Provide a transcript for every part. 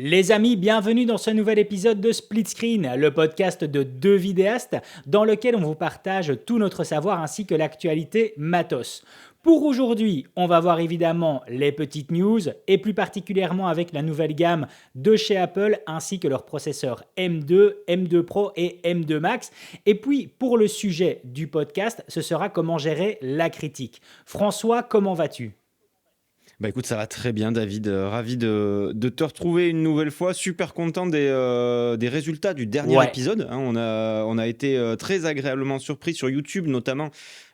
Les amis, bienvenue dans ce nouvel épisode de Split Screen, le podcast de deux vidéastes dans lequel on vous partage tout notre savoir ainsi que l'actualité matos. Pour aujourd'hui, on va voir évidemment les petites news et plus particulièrement avec la nouvelle gamme de chez Apple ainsi que leurs processeurs M2, M2 Pro et M2 Max. Et puis pour le sujet du podcast, ce sera comment gérer la critique. François, comment vas-tu ? Bah écoute, ça va très bien, David. Ravi de te retrouver une nouvelle fois. Super content des résultats du dernier Ouais, épisode, hein. On a été très agréablement surpris sur YouTube, notamment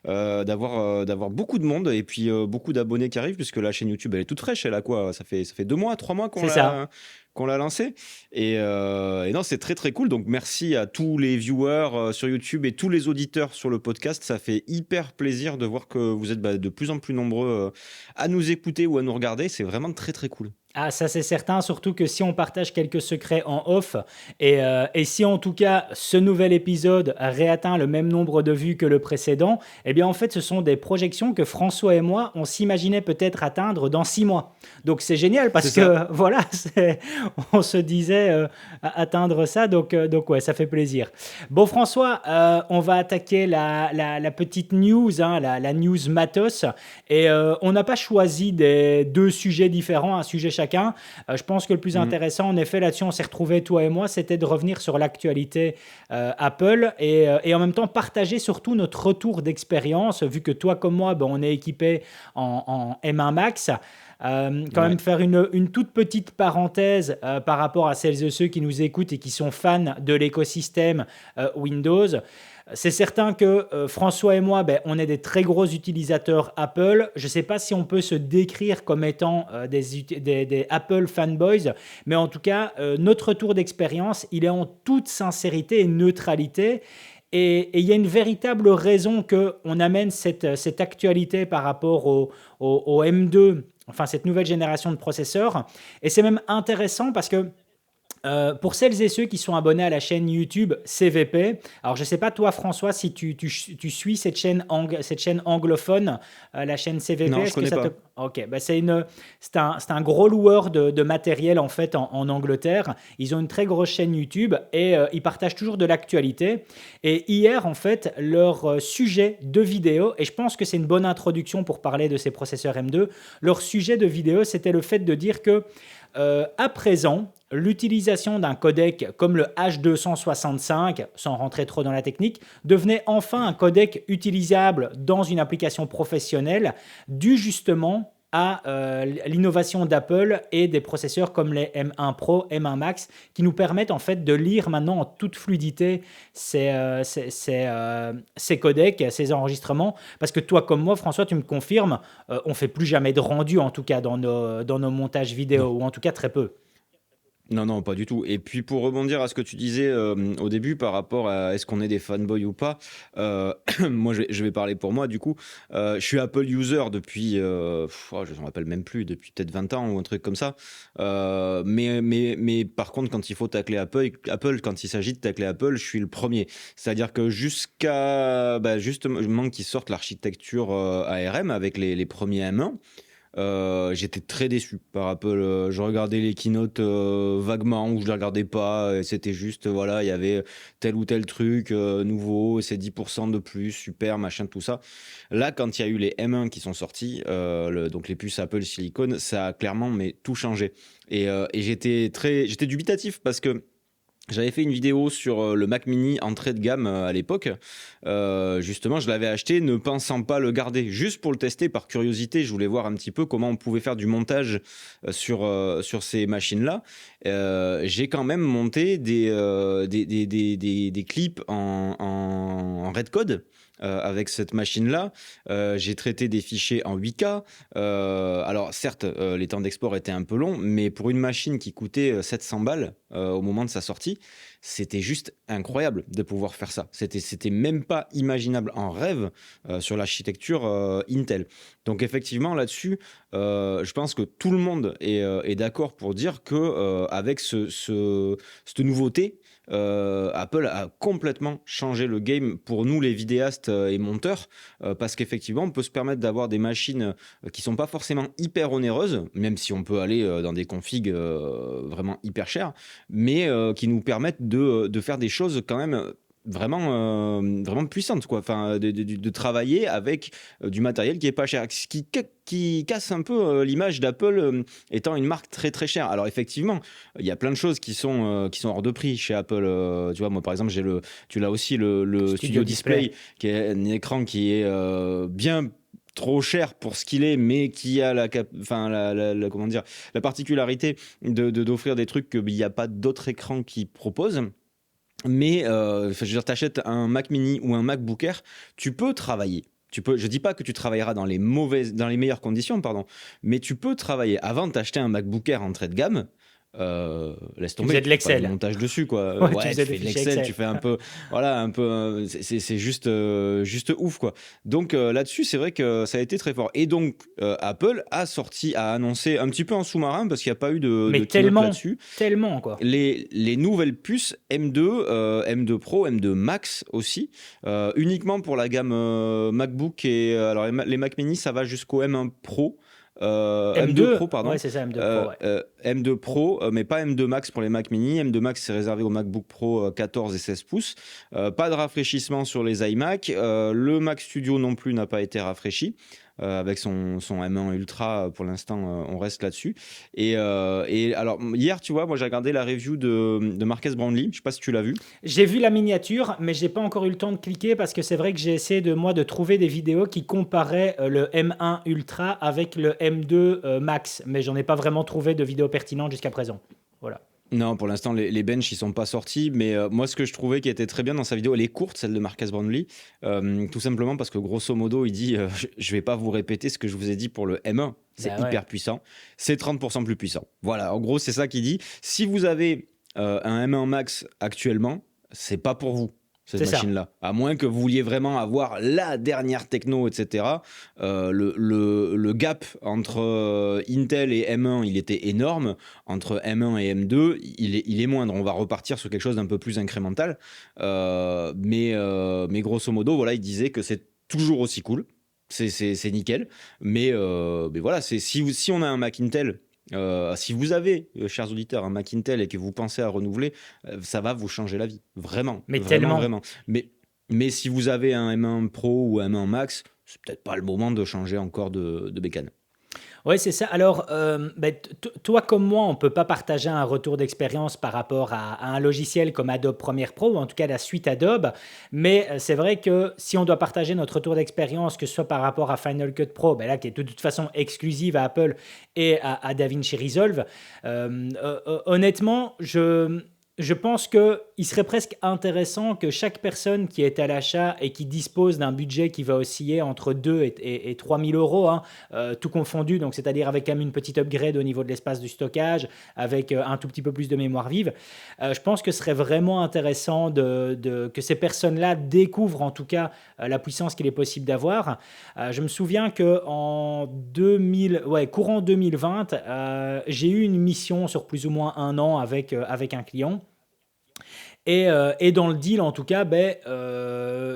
d'avoir beaucoup de monde et puis beaucoup d'abonnés qui arrivent, puisque la chaîne YouTube, elle est toute fraîche. Elle a quoi? Ça fait 2 mois, 3 mois c'est ça. qu'on l'a lancée. Et non, c'est très très cool. Donc merci à tous les viewers sur YouTube et tous les auditeurs sur le podcast. Ça fait hyper plaisir de voir que vous êtes de plus en plus nombreux à nous écouter ou à nous regarder. C'est vraiment très très cool. Ah, ça c'est certain, surtout que si on partage quelques secrets en off, et si en tout cas ce nouvel épisode réatteint le même nombre de vues que le précédent, eh bien en fait ce sont des projections que François et moi on s'imaginait peut-être atteindre dans 6 mois. Donc c'est génial C'est parce ça. que voilà, on se disait atteindre ça, donc ouais, ça fait plaisir. Bon François, on va attaquer la petite news, hein, la news matos, et on n'a pas choisi des deux sujets différents, un sujet chacun. Je pense que le plus Mhm. intéressant, en effet, là-dessus, on s'est retrouvés, toi et moi, c'était de revenir sur l'actualité Apple et en même temps partager surtout notre retour d'expérience, vu que toi comme moi, ben, on est équipé en M1 Max. Quand Ouais. même faire une toute petite parenthèse par rapport à celles et ceux qui nous écoutent et qui sont fans de l'écosystème Windows. C'est certain que François et moi, ben, on est des très gros utilisateurs Apple. Je ne sais pas si on peut se décrire comme étant des Apple fanboys, mais en tout cas, notre retour d'expérience, il est en toute sincérité et neutralité. Et il y a une véritable raison qu'on amène cette actualité par rapport au M2, enfin cette nouvelle génération de processeurs. Et c'est même intéressant parce que pour celles et ceux qui sont abonnés à la chaîne YouTube CVP, alors je ne sais pas toi François si tu suis cette chaîne anglophone, la chaîne CVP, Non, je est-ce que connais ça te... pas. Ok, bah c'est un gros loueur de matériel en fait en Angleterre. Ils ont une très grosse chaîne YouTube et ils partagent toujours de l'actualité. Et hier en fait, leur sujet de vidéo, et je pense que c'est une bonne introduction pour parler de ces processeurs M2, leur sujet de vidéo c'était le fait de dire que à présent, l'utilisation d'un codec comme le H265, sans rentrer trop dans la technique, devenait enfin un codec utilisable dans une application professionnelle, dû justement à l'innovation d'Apple et des processeurs comme les M1 Pro, M1 Max, qui nous permettent en fait de lire maintenant en toute fluidité ces codecs, ces enregistrements. Parce que toi comme moi, François, tu me confirmes, on ne fait plus jamais de rendu, en tout cas dans nos montages vidéo, Non. ou en tout cas très peu. Non, non, pas du tout. Et puis pour rebondir à ce que tu disais au début par rapport à est-ce qu'on est des fanboys ou pas, moi je vais parler pour moi du coup. Je suis Apple user depuis, je ne me rappelle même plus, depuis peut-être 20 ans ou un truc comme ça. Mais par contre, quand il faut tacler Apple, quand il s'agit de tacler Apple, je suis le premier. C'est-à-dire que jusqu'à justement qu'ils sortent l'architecture ARM avec les premiers M1. J'étais très déçu par Apple. Je regardais les keynotes vaguement ou je les regardais pas. Et c'était juste, voilà, il y avait tel ou tel truc nouveau, c'est 10% de plus, super, machin, tout ça. Là, quand il y a eu les M1 qui sont sortis, donc les puces Apple Silicon, ça a clairement mais, tout changé. Et j'étais dubitatif parce que j'avais fait une vidéo sur le Mac Mini entrée de gamme à l'époque. Justement, je l'avais acheté ne pensant pas le garder, juste pour le tester par curiosité. Je voulais voir un petit peu comment on pouvait faire du montage sur ces machines-là. J'ai quand même monté des clips en Redcode. Avec cette machine-là, j'ai traité des fichiers en 8K. Alors certes, les temps d'export étaient un peu longs, mais pour une machine qui coûtait 700 balles au moment de sa sortie, c'était juste incroyable de pouvoir faire ça. C'était même pas imaginable en rêve sur l'architecture Intel. Donc effectivement là-dessus, je pense que tout le monde est d'accord pour dire que avec cette nouveauté, Apple a complètement changé le game pour nous les vidéastes et monteurs, parce qu'effectivement on peut se permettre d'avoir des machines qui sont pas forcément hyper onéreuses, même si on peut aller dans des configs vraiment hyper chères, mais qui nous permettent de faire des choses quand même vraiment puissantes, quoi. Enfin, de travailler avec du matériel qui est pas cher, ce qui casse un peu l'image d'Apple étant une marque très très chère. Alors effectivement, il y a plein de choses qui sont hors de prix chez Apple. Tu vois, moi par exemple, tu l'as aussi, le Studio Studio Display, Display. qui est un écran qui est bien trop cher pour ce qu'il est, mais qui a enfin, comment dire, la particularité d'offrir des trucs qu'il n'y a pas d'autres écrans qui proposent. Mais enfin, je veux dire, t'achètes un Mac Mini ou un MacBook Air, tu peux travailler. Je dis pas que tu travailleras dans les meilleures conditions, pardon, mais tu peux travailler. Avant de t'acheter un MacBook Air entrée de gamme, laisse Tu faisais tomber, de tu fais pas du l'Excel. montage dessus, quoi. Ouais, tu Ouais, tu faisais des fais de fichiers l'Excel, tu Excel. fais un peu, voilà, un peu, c'est juste ouf, quoi. Donc là-dessus, c'est vrai que ça a été très fort. Et donc Apple a annoncé un petit peu en sous-marin parce qu'il n'y a pas eu de Mais keynote tellement, là-dessus, tellement, quoi. les nouvelles puces M2, M2 Pro, M2 Max aussi, uniquement pour la gamme MacBook alors les Mac mini, ça va jusqu'au M1 Pro, M2 M2, Pro, ouais, pardon, c'est ça, M2 Pro, ouais. M2 Pro, mais pas M2 Max pour les Mac mini. M2 Max, c'est réservé aux MacBook Pro 14 et 16 pouces. Pas de rafraîchissement sur les iMac. Le Mac Studio non plus n'a pas été rafraîchi. Avec son M1 Ultra, pour l'instant, on reste là-dessus. Et alors, hier, tu vois, moi j'ai regardé la review de Marques Brownlee. Je sais pas si tu l'as vu. J'ai vu la miniature, mais j'ai pas encore eu le temps de cliquer parce que c'est vrai que j'ai essayé de trouver des vidéos qui comparaient le M1 Ultra avec le M2 Max, mais j'en ai pas vraiment trouvé de vidéos pertinentes jusqu'à présent. Voilà. Non, pour l'instant, les benches, ils sont pas sortis. Mais moi, ce que je trouvais qui était très bien dans sa vidéo, elle est courte, celle de Marques Brownlee. Tout simplement parce que, grosso modo, il dit je vais pas vous répéter ce que je vous ai dit pour le M1. C'est Bah ouais. hyper puissant. C'est 30% plus puissant. Voilà, en gros, c'est ça qu'il dit. Si vous avez un M1 Max actuellement, c'est pas pour vous, cette C'est ça. machine-là. À moins que vous vouliez vraiment avoir la dernière techno, etc. Le gap entre Intel et M1, il était énorme. Entre M1 et M2, il est moindre. On va repartir sur quelque chose d'un peu plus incrémental. Mais grosso modo, voilà, il disait que c'est toujours aussi cool. C'est nickel. Mais voilà, si on a un Mac Intel, si vous avez, chers auditeurs, un Mac Intel et que vous pensez à renouveler, ça va vous changer la vie. Vraiment, Mais vraiment, tellement. vraiment. Mais si vous avez un M1 Pro ou un M1 Max, c'est peut-être pas le moment de changer encore de bécane. Ouais, c'est ça. Alors, ben, toi comme moi, on peut pas partager un retour d'expérience par rapport à un logiciel comme Adobe Premiere Pro, ou en tout cas la suite Adobe. Mais c'est vrai que si on doit partager notre retour d'expérience, que ce soit par rapport à Final Cut Pro, ben là, qui est de toute façon exclusive à Apple et à DaVinci Resolve, honnêtement, je pense qu'il serait presque intéressant que chaque personne qui est à l'achat et qui dispose d'un budget qui va osciller entre 2 et 3 000 euros, hein, tout confondu, donc c'est-à-dire avec quand même une petite upgrade au niveau de l'espace du stockage, avec un tout petit peu plus de mémoire vive, je pense que ce serait vraiment intéressant que ces personnes-là découvrent en tout cas la puissance qu'il est possible d'avoir. Je me souviens qu'en courant 2020, j'ai eu une mission sur plus ou moins un an avec un client. Et dans le deal, en tout cas, ben,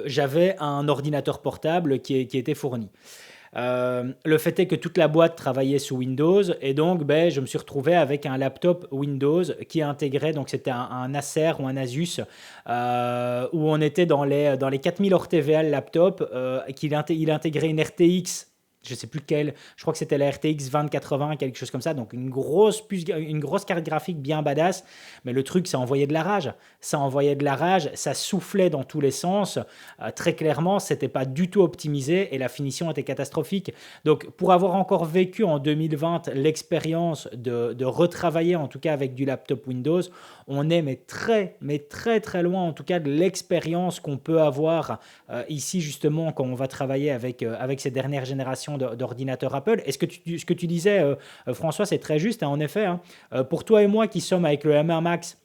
j'avais un ordinateur portable qui était fourni. Le fait est que toute la boîte travaillait sous Windows et donc ben, je me suis retrouvé avec un laptop Windows qui intégrait, donc c'était un Acer ou un Asus où on était dans les 4000 hors TVA le laptop, il intégrait une RTX. Je sais plus quelle, je crois que c'était la RTX 2080, quelque chose comme ça, donc une grosse carte graphique bien badass, mais le truc, ça envoyait de la rage. Ça envoyait de la rage, ça soufflait dans tous les sens. Très clairement, c'était pas du tout optimisé et la finition était catastrophique. Donc, pour avoir encore vécu en 2020 l'expérience de retravailler, en tout cas avec du laptop Windows, on est mais très très loin, en tout cas, de l'expérience qu'on peut avoir ici, justement, quand on va travailler avec ces dernières générations d'ordinateurs Apple. Et ce que tu disais, François, c'est très juste, hein, en effet. Hein. Pour toi et moi qui sommes avec le M1 Max,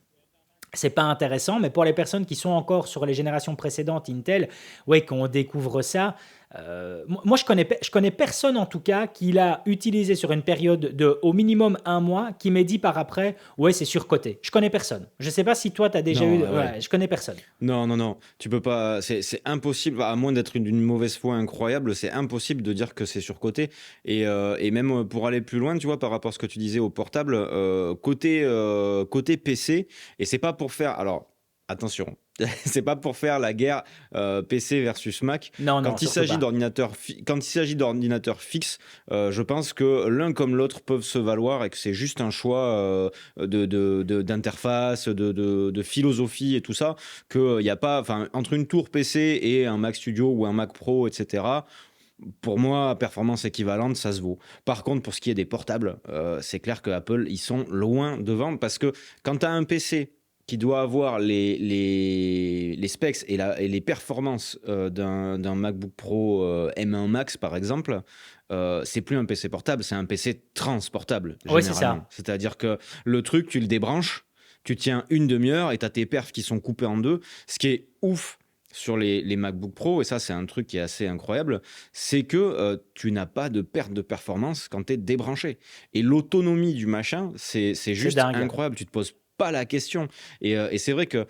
c'est pas intéressant, mais pour les personnes qui sont encore sur les générations précédentes Intel, ouais, qu'on découvre ça, Moi, je connais personne en tout cas qui l'a utilisé sur une période de au minimum un mois qui m'ait dit par après, ouais, c'est surcoté. Je connais personne. Je sais pas si toi, tu as déjà eu. Non, ouais. Ouais, je connais personne. Non, non, non, tu peux pas, c'est impossible, à moins d'être d'une mauvaise foi incroyable, c'est impossible de dire que c'est surcoté. Et même pour aller plus loin, tu vois, par rapport à ce que tu disais au portable, côté PC, et c'est pas pour faire, alors, attention, c'est pas pour faire la guerre PC versus Mac. Non, non, Quand il surtout s'agit pas. quand il s'agit d'ordinateurs fixes, je pense que l'un comme l'autre peuvent se valoir et que c'est juste un choix d'interface, de philosophie et tout ça, qu'il y a pas, enfin, entre une tour PC et un Mac Studio ou un Mac Pro, etc. Pour moi, performance équivalente, ça se vaut. Par contre, pour ce qui est des portables, c'est clair que Apple, ils sont loin devant parce que quand tu as un PC qui doit avoir les specs et les performances d'un MacBook Pro M1 Max, par exemple, c'est plus un PC portable, c'est un PC transportable, Oui, c'est généralement. ça. C'est-à-dire que le truc, tu le débranches, tu tiens une demi-heure et tu as tes perfs qui sont coupés en deux. Ce qui est ouf sur les MacBook Pro, et ça c'est un truc qui est assez incroyable, c'est que tu n'as pas de perte de performance quand tu es débranché. Et l'autonomie du machin, c'est C'est juste dingue. incroyable, tu te poses pas la question. Et c'est vrai que,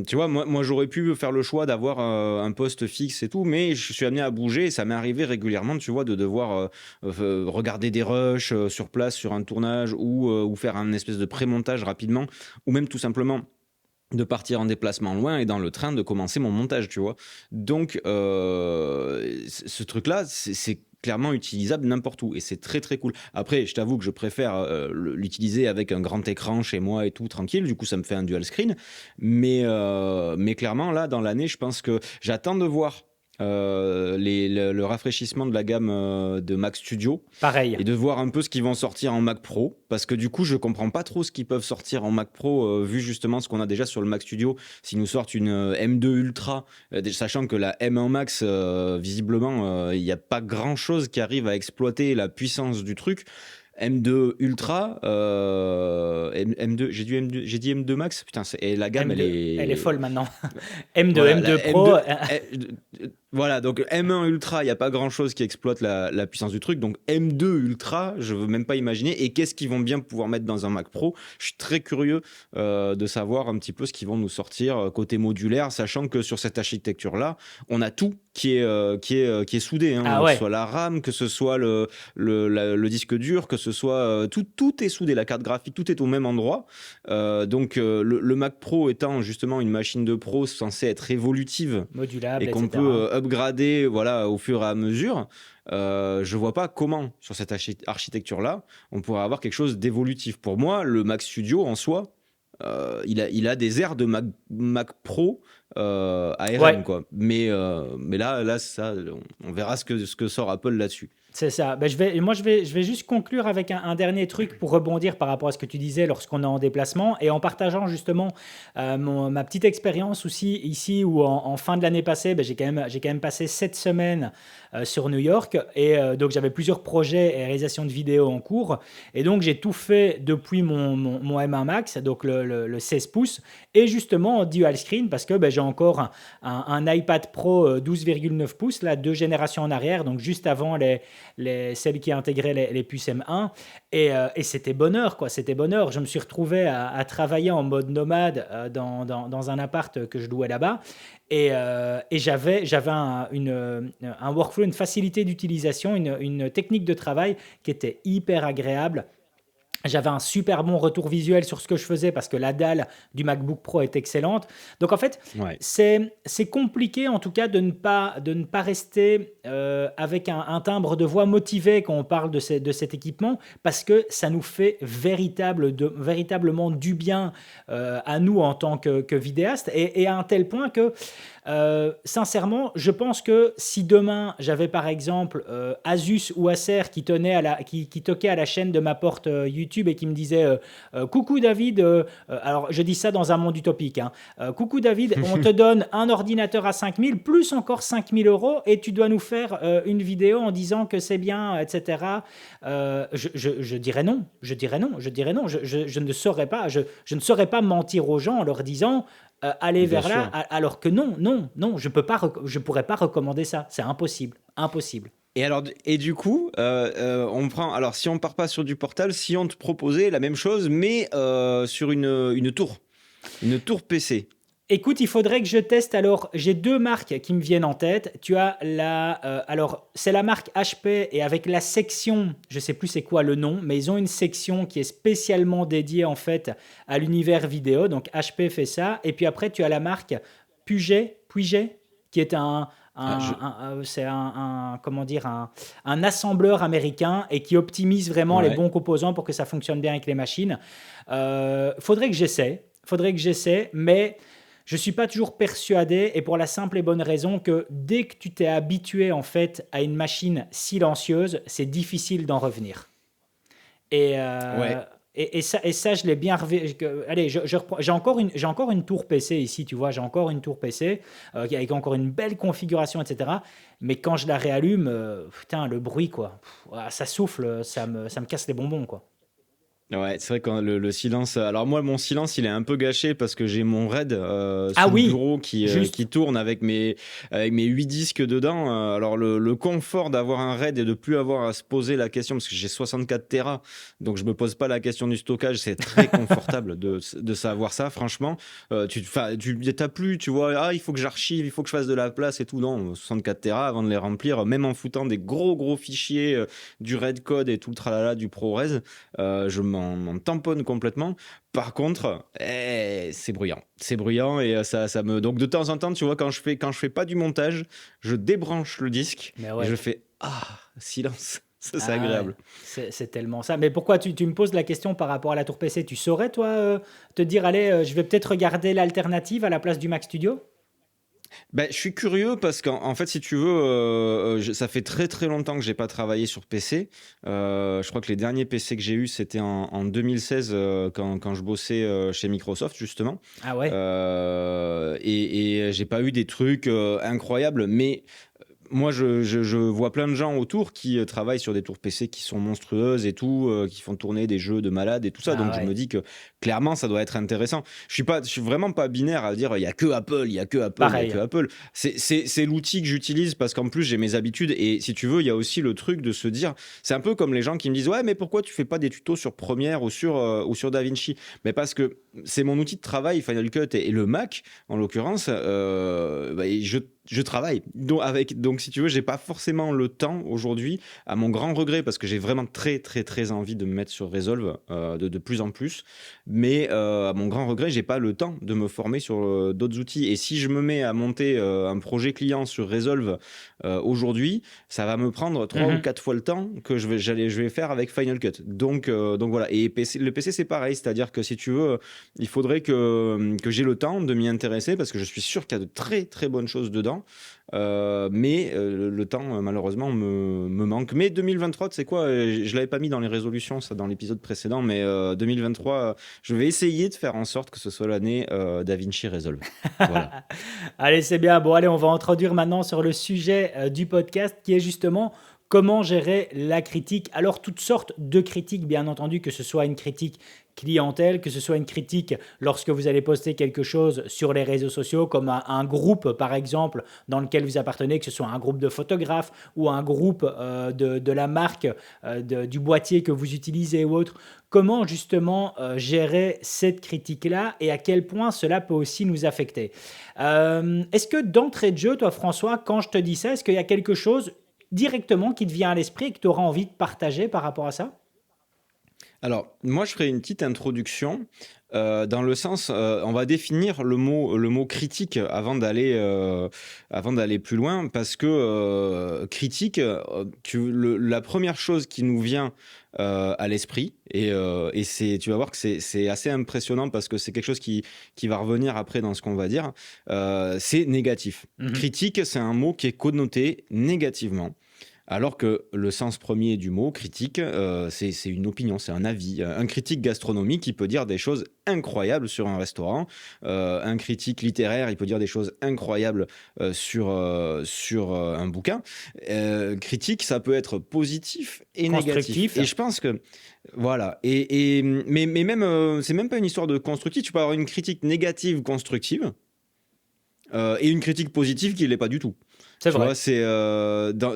tu vois, moi j'aurais pu faire le choix d'avoir un poste fixe et tout, mais je suis amené à bouger et ça m'est arrivé régulièrement, tu vois, de devoir regarder des rushs sur place, sur un tournage, ou faire un espèce de pré-montage rapidement, ou même tout simplement de partir en déplacement loin et dans le train de commencer mon montage, tu vois. Donc, ce truc-là, c'est clairement utilisable n'importe où et c'est très très cool. Après, je t'avoue que je préfère l'utiliser avec un grand écran chez moi et tout, tranquille. Du coup, ça me fait un dual screen. Mais clairement, là, dans l'année, je pense que j'attends de voir le rafraîchissement de la gamme de Mac Studio Pareil. et de voir un peu ce qu'ils vont sortir en Mac Pro, parce que du coup je comprends pas trop ce qu'ils peuvent sortir en Mac Pro, vu justement ce qu'on a déjà sur le Mac Studio. S'ils nous sortent une M2 Ultra, sachant que la M1 Max, visiblement il n'y a pas grand chose qui arrive à exploiter la puissance du truc. M2 Ultra, M2, j'ai dit M2 Max, putain, et la gamme elle M2, elle est folle est, maintenant. M2, voilà, la M2 Pro. M2. Voilà, donc M1 Ultra, il n'y a pas grand chose qui exploite la puissance du truc. Donc M2 Ultra, je veux même pas imaginer. Et qu'est-ce qu'ils vont bien pouvoir mettre dans un Mac Pro? Je suis très curieux de savoir un petit peu ce qu'ils vont nous sortir côté modulaire, sachant que sur cette architecture-là, on a tout qui est soudé, Ah hein, que ce ouais. soit la RAM, que ce soit le disque dur, que ce soit tout est soudé, la carte graphique, tout est au même endroit. Donc le Mac Pro étant justement une machine de pro censée être évolutive et Modulable, qu'on peut etc. upgrader, voilà, au fur et à mesure, je vois pas comment, sur cette architecture-là, on pourrait avoir quelque chose d'évolutif. Pour moi, le Mac Studio en soi, il a des airs de Mac Pro Ouais, ARM, quoi. Mais là ça, on verra ce que sort Apple là-dessus. c'est ça. Ben, je vais juste conclure avec un dernier truc pour rebondir par rapport à ce que tu disais lorsqu'on est en déplacement et en partageant justement ma petite expérience aussi ici où en fin de l'année passée, ben, j'ai quand même passé 7 semaines sur New York et donc j'avais plusieurs projets et réalisations de vidéos en cours et donc j'ai tout fait depuis mon M1 Max, donc le 16 pouces et justement en dual screen parce que ben, j'ai encore un iPad Pro 12,9 pouces, là, 2 générations en arrière, donc juste avant celles qui intégraient les puces M1. Et c'était bonheur, quoi. C'était bonheur. Je me suis retrouvé à travailler en mode nomade dans un appart que je louais là-bas. Et j'avais un workflow, une facilité d'utilisation, une technique de travail qui était hyper agréable. J'avais un super bon retour visuel sur ce que je faisais parce que la dalle du MacBook Pro est excellente. Donc en fait, Ouais. c'est compliqué en tout cas de ne pas rester avec un timbre de voix motivé quand on parle de cet équipement parce que ça nous fait véritablement du bien à nous en tant que vidéastes et à un tel point que sincèrement, je pense que si demain j'avais par exemple Asus ou Acer qui toquait à la chaîne de ma porte YouTube et qui me disait coucou David, alors je dis ça dans un monde utopique, hein, coucou David, on te donne un ordinateur à 5 000 plus encore 5 000 € et tu dois nous faire une vidéo en disant que c'est bien, etc. Je dirais non, je dirais non, je ne saurais pas mentir aux gens en leur disant aller Bien vers là, sûr. alors que non, non, non, je pourrais pas recommander ça. C'est impossible, impossible. Et alors, et du coup, on prend. Alors, si on part pas sur du portable, si on te proposait la même chose, mais sur une tour PC. Écoute, il faudrait que je teste. Alors, j'ai deux marques qui me viennent en tête. Tu as alors, c'est la marque HP et avec la section, je sais plus c'est quoi le nom, mais ils ont une section qui est spécialement dédiée en fait à l'univers vidéo. Donc, HP fait ça. Et puis après, tu as la marque Puget, qui est Ah, c'est comment dire, un assembleur américain et qui optimise vraiment les ouais. bons composants pour que ça fonctionne bien avec les machines. Faudrait que j'essaie, mais je suis pas toujours persuadé et pour la simple et bonne raison que dès que tu t'es habitué en fait à une machine silencieuse, c'est difficile d'en revenir. Et, Ouais. et ça, je l'ai bien revu. Allez, j'ai encore une tour PC ici, tu vois, j'ai encore une tour PC avec encore une belle configuration, etc. Mais quand je la réallume, putain, le bruit, quoi. Ça souffle, ça me casse les bonbons, quoi. Ouais, c'est vrai que le silence. Alors moi, mon silence, il est un peu gâché parce que j'ai mon RAID Ah sous le oui, bureau juste. qui tourne avec mes 8 disques dedans. Alors le confort d'avoir un RAID et de plus avoir à se poser la question, parce que j'ai 64 Tera, donc je me pose pas la question du stockage. C'est très confortable de savoir ça, franchement. Tu t'as plus, tu vois, ah, il faut que j'archive, il faut que je fasse de la place et tout. Non, 64 Tera avant de les remplir, même en foutant des gros fichiers du RAID code et tout le tralala du ProRes. Je m'en tamponne complètement. Par contre, c'est bruyant. C'est bruyant et ça me. Donc de temps en temps, tu vois, quand je fais pas du montage, je débranche le disque Mais et je ouais. fais silence. Ça, c'est Ah ouais, agréable. c'est tellement ça. Mais pourquoi tu me poses la question par rapport à la tour PC? Tu saurais, toi, te dire, allez, je vais peut-être regarder l'alternative à la place du Mac Studio? Ben, je suis curieux parce qu'en fait, si tu veux, ça fait très longtemps que j'ai pas travaillé sur PC. Je crois que les derniers PC que j'ai eus, c'était en 2016 quand je bossais chez Microsoft, justement. Ah ouais. Et j'ai pas eu des trucs incroyables, mais moi, je vois plein de gens autour qui travaillent sur des tours PC qui sont monstrueuses et tout, qui font tourner des jeux de malades et tout ça. Ah Donc, je me ouais. dis que clairement, ça doit être intéressant. Je suis vraiment pas binaire à dire il y a que Apple, il y a que Apple, il y a que Pareil. Apple. C'est l'outil que j'utilise parce qu'en plus, j'ai mes habitudes. Et si tu veux, il y a aussi le truc de se dire, c'est un peu comme les gens qui me disent ouais, mais pourquoi tu fais pas des tutos sur Premiere ou sur DaVinci? Mais parce que c'est mon outil de travail, Final Cut et le Mac, en l'occurrence, bah, je travaille. Donc, si tu veux, j'ai pas forcément le temps aujourd'hui, à mon grand regret, parce que j'ai vraiment très envie de me mettre sur Resolve de plus en plus. Mais à mon grand regret, j'ai pas le temps de me former sur d'autres outils. Et si je me mets à monter un projet client sur Resolve aujourd'hui, ça va me prendre 3 ou 4 fois le temps que je vais faire avec Final Cut. Donc voilà. Et le PC, c'est pareil. C'est-à-dire que si tu veux, il faudrait que j'ai le temps de m'y intéresser parce que je suis sûr qu'il y a de très bonnes choses dedans. Mais le temps, malheureusement, me manque. Mais 2023, tu sais quoi, je l'avais pas mis dans les résolutions, ça, dans l'épisode précédent, mais 2023, je vais essayer de faire en sorte que ce soit l'année DaVinci Resolve. Voilà. Allez, c'est bien. Bon, allez, on va introduire maintenant sur le sujet du podcast qui est justement comment gérer la critique. Alors, toutes sortes de critiques, bien entendu, que ce soit une critique clientèle, que ce soit une critique lorsque vous allez poster quelque chose sur les réseaux sociaux, comme un groupe, par exemple, dans lequel vous appartenez, que ce soit un groupe de photographes ou un groupe de la marque, du boîtier que vous utilisez ou autre. Comment justement gérer cette critique-là et à quel point cela peut aussi nous affecter. Est-ce que d'entrée de jeu, toi François, quand je te dis ça, est-ce qu'il y a quelque chose directement qui te vient à l'esprit et que tu auras envie de partager par rapport à ça? Alors, moi, je ferai une petite introduction dans le sens, on va définir le mot critique avant d'aller plus loin, parce que critique, la première chose qui nous vient à l'esprit, et tu vas voir que c'est assez impressionnant parce que c'est quelque chose qui va revenir après dans ce qu'on va dire, c'est négatif. Mhm. Critique, c'est un mot qui est connoté négativement. Alors que le sens premier du mot critique, c'est une opinion, c'est un avis. Un critique gastronomique, il peut dire des choses incroyables sur un restaurant. Un critique littéraire, il peut dire des choses incroyables sur un bouquin. Critique, ça peut être positif et négatif. Constructif. Et je pense que voilà. Mais même, c'est même pas une histoire de constructif. Tu peux avoir une critique négative constructive et une critique positive qui l'est pas du tout. C'est Tu vois, vrai. c'est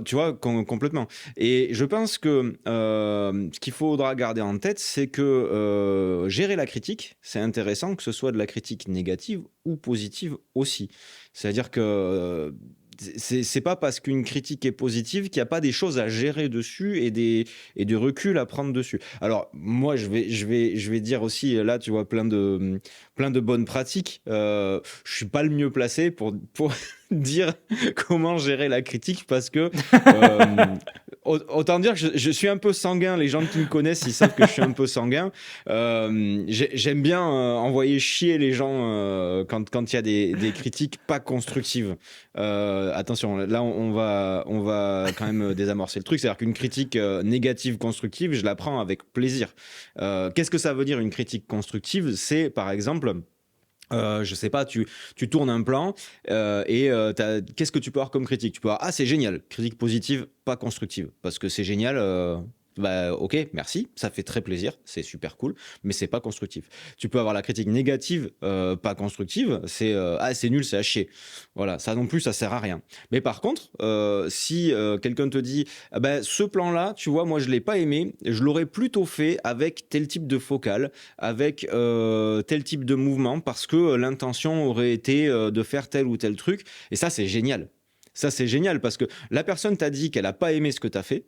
tu vois complètement. Et je pense que ce qu'il faudra garder en tête, c'est que gérer la critique, c'est intéressant que ce soit de la critique négative ou positive aussi. C'est-à-dire que c'est pas parce qu'une critique est positive qu'il n'y a pas des choses à gérer dessus et du recul à prendre dessus. Alors moi, je vais dire aussi là, tu vois, plein de bonnes pratiques. Je suis pas le mieux placé pour dire comment gérer la critique parce que euh, autant dire que je suis un peu sanguin. Les gens qui me connaissent, ils savent que je suis un peu sanguin. J'aime bien envoyer chier les gens quand il y a des critiques pas constructives. Attention, là on va quand même désamorcer le truc. C'est-à-dire qu'une critique négative constructive, je la prends avec plaisir. Qu'est-ce que ça veut dire une critique constructive? C'est par exemple je sais pas, tu tournes un plan et qu'est-ce que tu peux avoir comme critique? Tu peux avoir, ah, c'est génial, critique positive, pas constructive, parce que c'est génial, bah ok, merci, ça fait très plaisir, c'est super cool, mais c'est pas constructif. Tu peux avoir la critique négative, pas constructive, c'est ah, c'est nul, c'est à chier. Voilà, ça non plus, ça sert à rien. Mais par contre, si quelqu'un te dit, ah ben, ce plan-là, tu vois, moi je l'ai pas aimé, je l'aurais plutôt fait avec tel type de focale, avec tel type de mouvement parce que l'intention aurait été de faire tel ou tel truc. Et ça, c'est génial. Ça, c'est génial parce que la personne t'a dit qu'elle a pas aimé ce que tu as fait.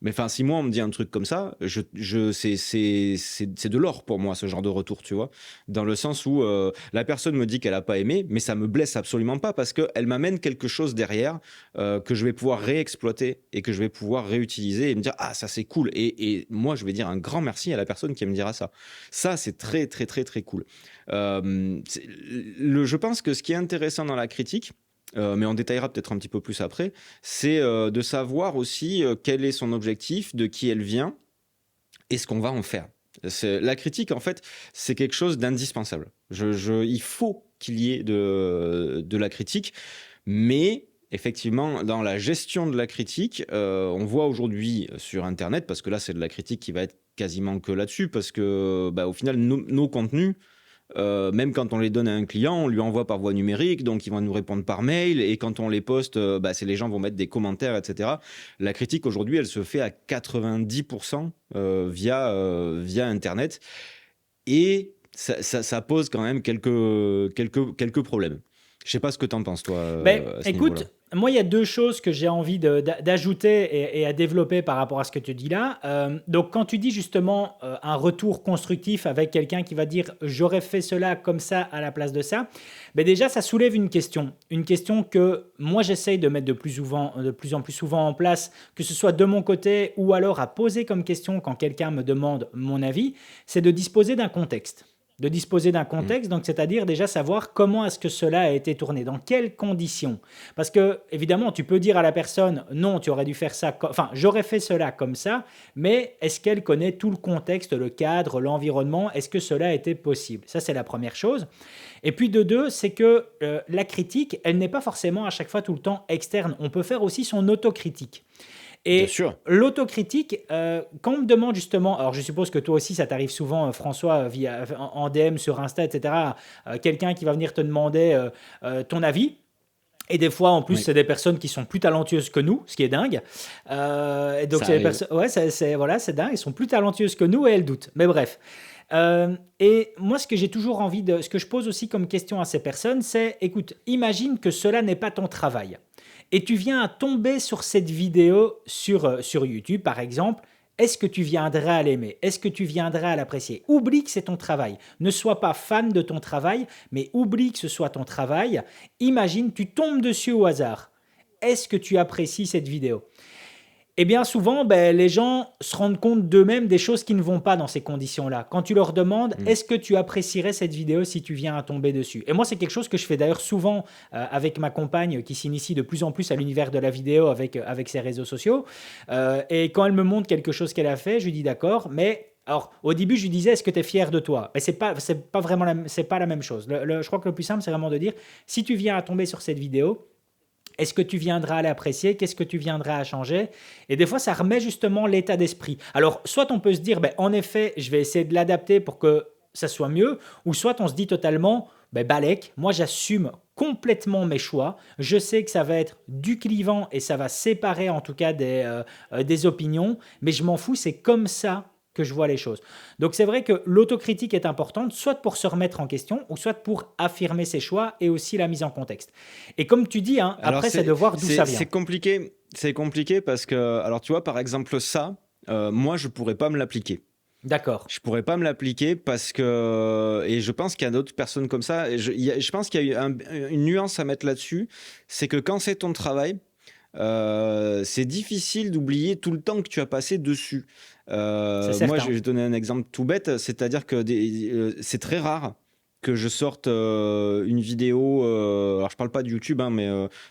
Mais enfin, si moi on me dit un truc comme ça, c'est de l'or pour moi ce genre de retour, tu vois, dans le sens où la personne me dit qu'elle a pas aimé, mais ça me blesse absolument pas parce que elle m'amène quelque chose derrière que je vais pouvoir réexploiter et que je vais pouvoir réutiliser et me dire ah ça c'est cool et moi je vais dire un grand merci à la personne qui me dira ça. Ça c'est très très très très cool. Je pense que ce qui est intéressant dans la critique mais on détaillera peut-être un petit peu plus après, c'est de savoir aussi quel est son objectif, de qui elle vient et ce qu'on va en faire. La critique, en fait, c'est quelque chose d'indispensable. Il faut qu'il y ait de la critique, mais effectivement, dans la gestion de la critique, on voit aujourd'hui sur Internet, parce que là, c'est de la critique qui va être quasiment que là-dessus, parce que bah, au final, nos contenus, même quand on les donne à un client, on lui envoie par voie numérique, donc ils vont nous répondre par mail. Et quand on les poste, bah, c'est les gens vont mettre des commentaires, etc. La critique aujourd'hui, elle se fait à 90% via Internet. Et ça pose quand même quelques problèmes. Je sais pas ce que tu en penses, toi, Ben, à ce niveau-là. écoute, moi, il y a deux choses que j'ai envie d'ajouter et à développer par rapport à ce que tu dis là. Donc, quand tu dis justement un retour constructif avec quelqu'un qui va dire j'aurais fait cela comme ça à la place de ça, ben déjà, ça soulève une question. Une question que moi, j'essaye de mettre de plus en plus souvent en place, que ce soit de mon côté ou alors à poser comme question quand quelqu'un me demande mon avis, c'est de disposer d'un contexte. De disposer d'un Mm. contexte, donc c'est-à-dire déjà savoir comment est-ce que cela a été tourné, dans quelles conditions. Parce que, évidemment, tu peux dire à la personne, non, tu aurais dû faire ça, enfin, j'aurais fait cela comme ça, mais est-ce qu'elle connaît tout le contexte, le cadre, l'environnement, est-ce que cela a été possible? Ça, c'est la première chose. Et puis de deux, c'est que la critique, elle n'est pas forcément à chaque fois tout le temps externe. On peut faire aussi son autocritique. Bien Et sûr. l'autocritique, quand on me demande justement, alors je suppose que toi aussi ça t'arrive souvent, François, en DM sur Insta, etc., quelqu'un qui va venir te demander ton avis. Et des fois, en plus, Oui, c'est des personnes qui sont plus talentueuses que nous, ce qui est dingue. Et donc, ça c'est des arrive. personnes, ouais, voilà, c'est dingue. Elles sont plus talentueuses que nous et elles doutent. Mais bref. Et moi, ce que j'ai toujours envie de, ce que je pose aussi comme question à ces personnes, c'est, écoute, imagine que cela n'est pas ton travail et tu viens à tomber sur cette vidéo sur YouTube, par exemple. Est-ce que tu viendrais à l'aimer? Est-ce que tu viendrais à l'apprécier? Oublie que c'est ton travail. Ne sois pas fan de ton travail, mais oublie que ce soit ton travail. Imagine, tu tombes dessus au hasard. Est-ce que tu apprécies cette vidéo? Et bien souvent, ben, les gens se rendent compte d'eux-mêmes des choses qui ne vont pas dans ces conditions-là. Quand tu leur demandes, Mm. est-ce que tu apprécierais cette vidéo si tu viens à tomber dessus? Et moi, c'est quelque chose que je fais d'ailleurs souvent avec ma compagne qui s'initie de plus en plus à l'univers de la vidéo avec ses réseaux sociaux. Et quand elle me montre quelque chose qu'elle a fait, je lui dis d'accord, mais... Alors, au début, je lui disais, est-ce que tu es fier de toi? Mais c'est pas vraiment c'est pas la même chose. Je crois que le plus simple, c'est vraiment de dire, si tu viens à tomber sur cette vidéo, est-ce que tu viendras à l'apprécier? Qu'est-ce que tu viendras à changer? Et des fois, ça remet justement l'état d'esprit. Alors, soit on peut se dire, ben, en effet, je vais essayer de l'adapter pour que ça soit mieux, ou soit on se dit totalement, ben, Balek, moi j'assume complètement mes choix. Je sais que ça va être du clivant et ça va séparer en tout cas des opinions, mais je m'en fous, c'est comme ça que je vois les choses. Donc c'est vrai que l'autocritique est importante, soit pour se remettre en question, ou soit pour affirmer ses choix et aussi la mise en contexte. Et comme tu dis, hein, Alors après, c'est de voir d'où ça vient. c'est compliqué parce que, alors tu vois, par exemple ça, moi je pourrais pas me l'appliquer. D'accord. Je pourrais pas me l'appliquer parce que, et je pense qu'il y a d'autres personnes comme ça, et je pense qu'il y a une nuance à mettre là-dessus, c'est que quand c'est ton travail, c'est difficile d'oublier tout le temps que tu as passé dessus. C'est Moi, je certain. vais donner un exemple tout bête, c'est-à-dire que c'est très rare que je sorte une vidéo, alors je parle pas de YouTube, hein, mais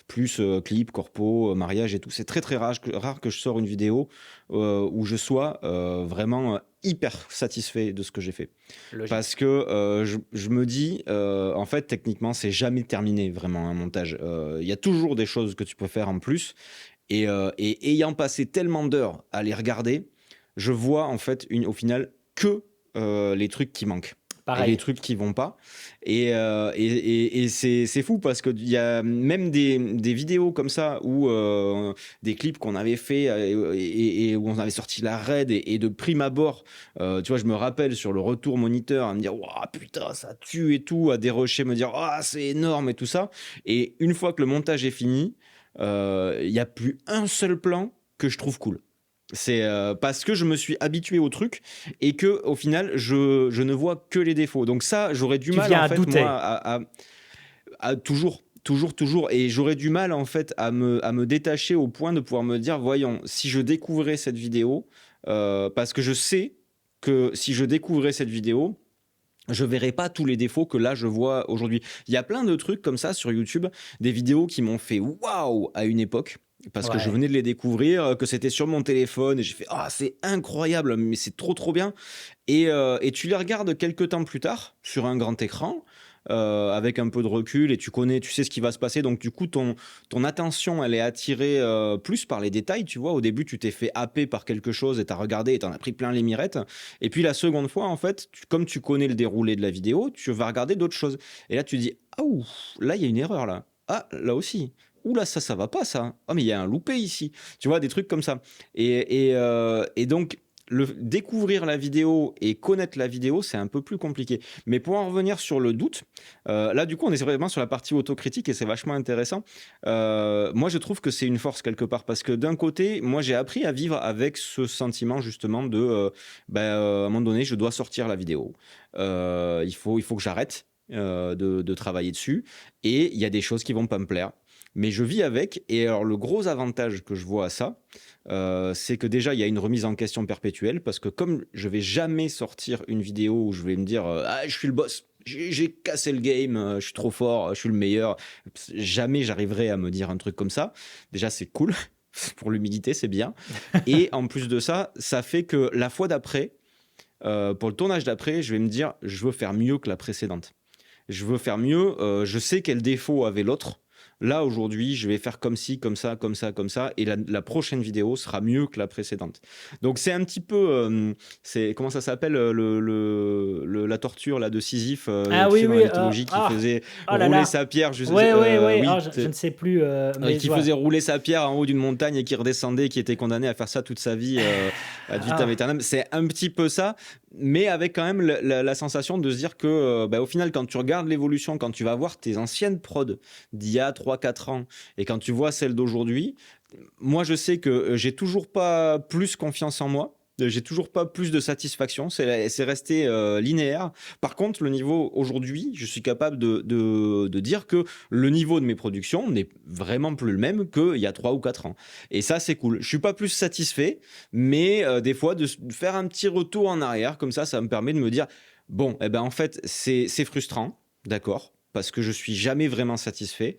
plus clip, corpo, mariage et tout. C'est très très rare que je sors une vidéo où je sois vraiment hyper satisfait de ce que j'ai fait. Logique. Parce que je me dis, en fait, techniquement, c'est jamais terminé vraiment un montage. Il y a toujours des choses que tu peux faire en plus. Et ayant passé tellement d'heures à les regarder, je vois en fait au final que les trucs qui manquent et les Pareil. trucs qui vont pas. Et c'est fou parce qu'il y a même des vidéos comme ça où des clips qu'on avait fait et où on avait sorti la raid et de prime abord, tu vois, je me rappelle sur le retour moniteur à me dire, waouh, putain, ça tue et tout, à dérocher, me dire, ah, c'est énorme et tout ça. Et une fois que le montage est fini, il n'y a plus un seul plan que je trouve cool. C'est parce que je me suis habitué au truc et que au final je ne vois que les défauts. Donc ça, j'aurais du Tu mal viens en à fait moi douter. à toujours et j'aurais du mal en fait à me détacher au point de pouvoir me dire voyons si je découvrais cette vidéo parce que je sais que si je découvrais cette vidéo je verrai pas tous les défauts que là je vois aujourd'hui. Il y a plein de trucs comme ça sur YouTube, des vidéos qui m'ont fait waouh à une époque parce que je Ouais. venais de les découvrir, que c'était sur mon téléphone et j'ai fait ah c'est incroyable mais c'est trop bien et tu les regardes quelques temps plus tard sur un grand écran avec un peu de recul et tu sais ce qui va se passer donc du coup ton attention elle est attirée plus par les détails tu vois au début tu t'es fait happer par quelque chose et t'as regardé et t'en as pris plein les mirettes et puis la seconde fois en fait comme tu connais le déroulé de la vidéo tu vas regarder d'autres choses et là tu dis ah ouf là il y a une erreur là ah là aussi ouh là ça va pas ça ah mais il y a un loupé ici tu vois des trucs comme ça et donc découvrir la vidéo et connaître la vidéo, c'est un peu plus compliqué. Mais pour en revenir sur le doute, là, du coup, on est vraiment sur la partie autocritique et c'est vachement intéressant. Moi, je trouve que c'est une force quelque part parce que d'un côté, moi, j'ai appris à vivre avec ce sentiment justement de, à un moment donné, je dois sortir la vidéo. Il faut que j'arrête de travailler dessus et il y a des choses qui vont pas me plaire. Mais je vis avec et alors le gros avantage que je vois à ça, c'est que déjà, il y a une remise en question perpétuelle parce que comme je vais jamais sortir une vidéo où je vais me dire ah, je suis le boss, j'ai cassé le game, je suis trop fort, je suis le meilleur, jamais j'arriverai à me dire un truc comme ça. Déjà, c'est cool pour l'humilité, c'est bien. Et en plus de ça, ça fait que la fois d'après, pour le tournage d'après, je vais me dire je veux faire mieux que la précédente. Je veux faire mieux, je sais quel défaut avait l'autre. Là, aujourd'hui, je vais faire comme ci, comme ça, comme ça, comme ça, et la prochaine vidéo sera mieux que la précédente. Donc, c'est un petit peu, comment ça s'appelle, la torture là, de Sisyphe, Ah tu oui, sais, dans oui. la mythologie, qui faisait Oh là rouler là. sa pierre, Ouais, ouais, ouais. Ah, oui, je ne sais plus, mais je qui vois. faisait rouler sa pierre en haut d'une montagne et qui redescendait, qui était condamné à faire ça toute sa vie, ad vitam Ah, aeternam. C'est un petit peu ça, mais avec quand même la sensation de se dire que, au final, quand tu regardes l'évolution, quand tu vas voir tes anciennes prods d'il y a 3 4 ans et quand tu vois celles d'aujourd'hui, moi, je sais que j'ai toujours pas plus confiance en moi. J'ai toujours pas plus de satisfaction. C'est resté linéaire. Par contre, le niveau aujourd'hui, je suis capable de dire que le niveau de mes productions n'est vraiment plus le même qu'il y a 3 ou 4 ans. Et ça, c'est cool. Je suis pas plus satisfait, mais des fois, de faire un petit retour en arrière, comme ça me permet de me dire, bon, eh ben, en fait, c'est frustrant, d'accord, parce que je suis jamais vraiment satisfait.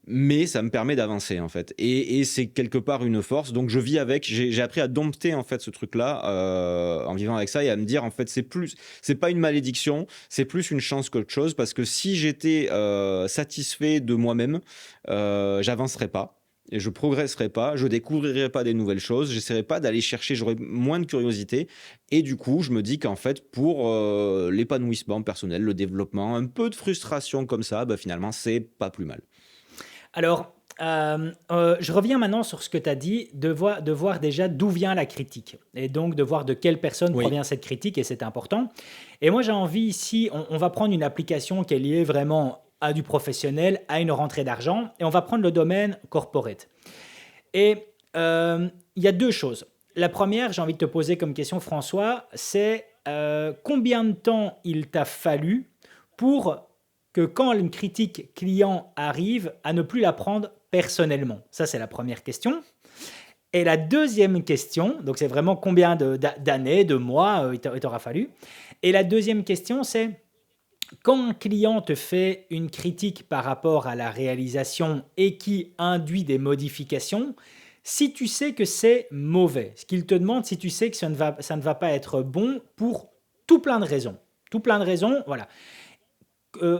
Mais ça me permet d'avancer en fait, et c'est quelque part une force. Donc je vis avec. J'ai appris à dompter en fait ce truc-là en vivant avec ça, et à me dire en fait c'est pas une malédiction, c'est plus une chance qu'autre chose, parce que si j'étais satisfait de moi-même, j'avancerais pas et je progresserais pas, je découvrirais pas des nouvelles choses, j'essaierais pas d'aller chercher, j'aurais moins de curiosité. Et du coup je me dis qu'en fait pour l'épanouissement personnel, le développement, un peu de frustration comme ça, bah, finalement c'est pas plus mal. Alors, je reviens maintenant sur ce que tu as dit, de voir déjà d'où vient la critique, et donc de voir de quelle personne Oui. provient cette critique, et c'est important. Et moi, j'ai envie ici, on va prendre une application qui est liée vraiment à du professionnel, à une rentrée d'argent, et on va prendre le domaine corporate. Et il y a deux choses. La première, j'ai envie de te poser comme question, François, c'est combien de temps il t'a fallu pour que quand une critique client arrive, à ne plus la prendre personnellement? Ça, c'est la première question. Et la deuxième question, donc c'est vraiment combien d'années, de mois il t'aura fallu. Et la deuxième question, c'est quand un client te fait une critique par rapport à la réalisation et qui induit des modifications, si tu sais que c'est mauvais, ce qu'il te demande, si tu sais que ça ne va pas être bon pour tout plein de raisons. Tout plein de raisons, voilà.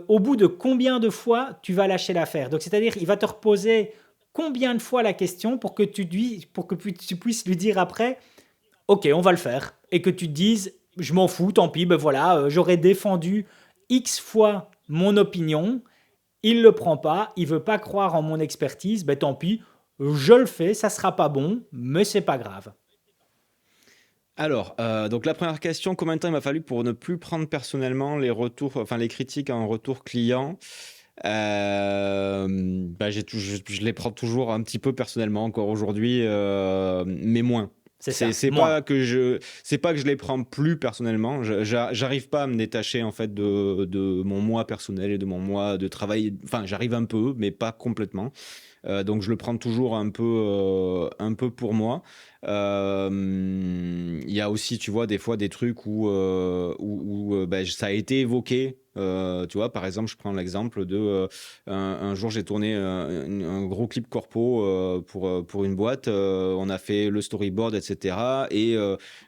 Au bout de combien de fois tu vas lâcher l'affaire? Donc, c'est-à-dire, il va te reposer combien de fois la question pour que tu puisses lui dire après, OK, on va le faire. Et que tu te dises, je m'en fous, tant pis, ben voilà, j'aurais défendu X fois mon opinion, il le prend pas, il veut pas croire en mon expertise, ben tant pis, je le fais, ça sera pas bon, mais c'est pas grave. Alors, donc la première question, combien de temps il m'a fallu pour ne plus prendre personnellement les retours, enfin les critiques en retour client? Bah, je les prends toujours un petit peu personnellement encore aujourd'hui, mais moins. C'est C'est ça, c'est moins. pas que je c'est pas que je les prends plus personnellement. J'arrive pas à me détacher en fait de mon moi personnel et de mon moi de travail. Enfin, j'arrive un peu, mais pas complètement. Donc je le prends toujours un peu pour moi. Il y a aussi, tu vois, des fois des trucs bah, ça a été évoqué. Tu vois, par exemple, je prends l'exemple un jour j'ai tourné un gros clip corpo pour une boîte. On a fait le storyboard, etc. Et